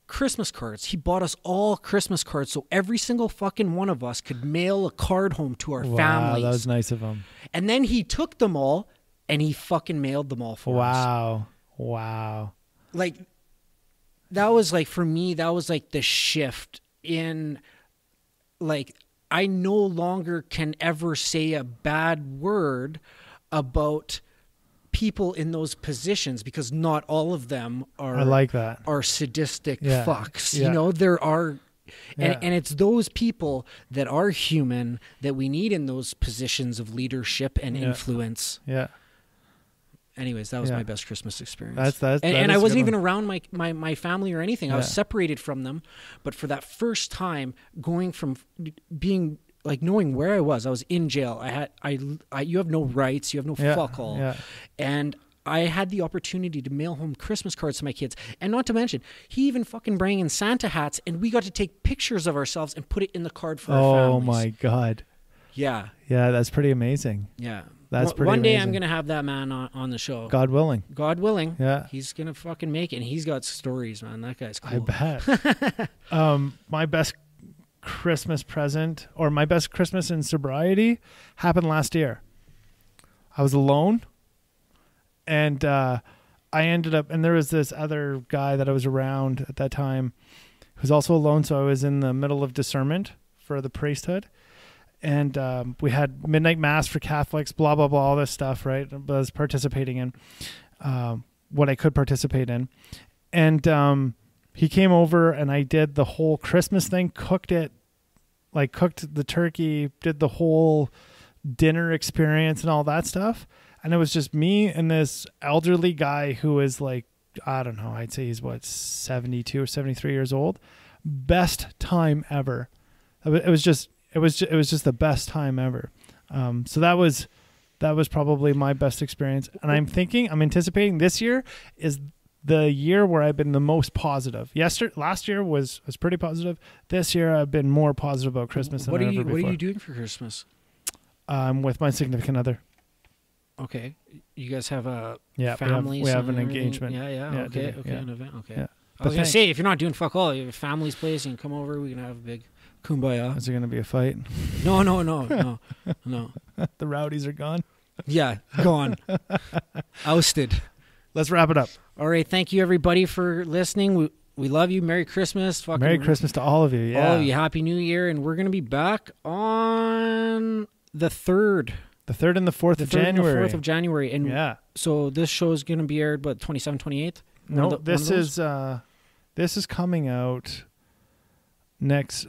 Christmas cards. He bought us all Christmas cards so every single fucking one of us could mail a card home to our families. That was nice of him. And then he took them all and he fucking mailed them all for us. Wow. Like, that was like, for me, that was like the shift in, like, I no longer can ever say a bad word about people in those positions because not all of them are, I like that, are sadistic fucks. You know, there are, and it's those people that are human that we need in those positions of leadership and influence. Anyways, that was my best Christmas experience. And I wasn't even around my family or anything. I was separated from them. But for that first time, going from being like knowing where I was in jail. You have no rights. You have no fuck all. And I had the opportunity to mail home Christmas cards to my kids. And not to mention, he even fucking brought in Santa hats and we got to take pictures of ourselves and put it in the card for our families. Oh my God. Yeah. Yeah, that's pretty amazing. Yeah. That's pretty One day amazing. I'm going to have that man on the show. God willing. God willing. Yeah. He's going to fucking make it. And he's got stories, man. That guy's cool. I bet. My best Christmas present, or my best Christmas in sobriety, happened last year. I was alone, and I ended up, and there was this other guy that I was around at that time who was also alone, so I was in the middle of discernment for the priesthood, and we had midnight mass for Catholics, blah blah blah, all this stuff, right? I was participating in what I could participate in, and he came over and I did the whole Christmas thing, cooked the turkey, did the whole dinner experience and all that stuff. And it was just me and this elderly guy who is like, I don't know, I'd say he's 72 or 73 years old. Best time ever. It was just the best time ever. So that was probably my best experience. And I'm anticipating this year is the year where I've been the most positive. Last year was pretty positive. This year I've been more positive about Christmas than ever before. What are you doing for Christmas? With my significant other. Okay. You guys have a family? We have an engagement. Okay, an event. Okay. Yeah. I was going to say, if you're not doing fuck all, you have a family's place, you can come over, we can have a big kumbaya. Is there going to be a fight? No. The rowdies are gone? Yeah, gone. Ousted. Let's wrap it up. All right, thank you everybody for listening. We love you. Merry Christmas. Merry Christmas to all of you. Yeah. All of you. Happy New Year. And we're going to be back on the 3rd. The 3rd and the 4th of January. And the 4th of January. And so this show is going to be aired, 27th, 28th? No, this is coming out next.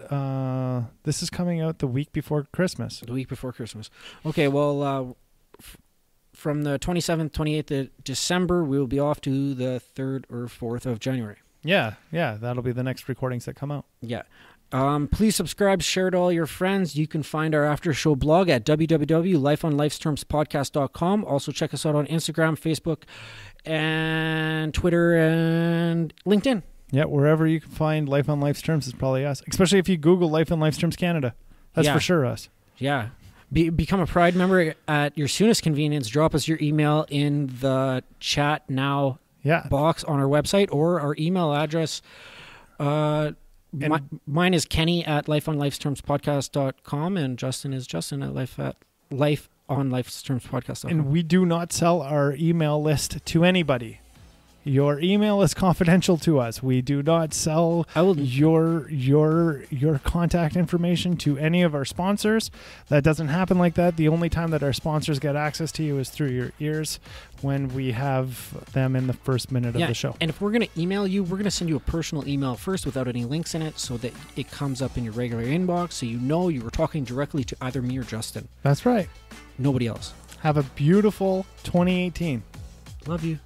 This is coming out the week before Christmas. The week before Christmas. Okay, well, from the 27th, 28th of December, we will be off to the 3rd or 4th of January. Yeah, that'll be the next recordings that come out. Yeah. Please subscribe, share it to all your friends. You can find our after show blog at www.lifeonlifestermspodcast.com. Also check us out on Instagram, Facebook, and Twitter, and LinkedIn. Yeah, wherever you can find Life on Life's Terms is probably us. Especially if you Google Life on Life's Terms Canada. That's for sure us. Yeah. Become a Pride member at your soonest convenience. Drop us your email in the chat now box on our website or our email address. Mine is Kenny at lifeonlifestermspodcast.com and Justin is Justin at lifeonlifestermspodcast.com. And we do not sell our email list to anybody. Your email is confidential to us. We do not sell your contact information to any of our sponsors. That doesn't happen like that. The only time that our sponsors get access to you is through your ears when we have them in the first minute of the show. And if we're going to email you, we're going to send you a personal email first without any links in it so that it comes up in your regular inbox so you know you were talking directly to either me or Justin. That's right. Nobody else. Have a beautiful 2018. Love you.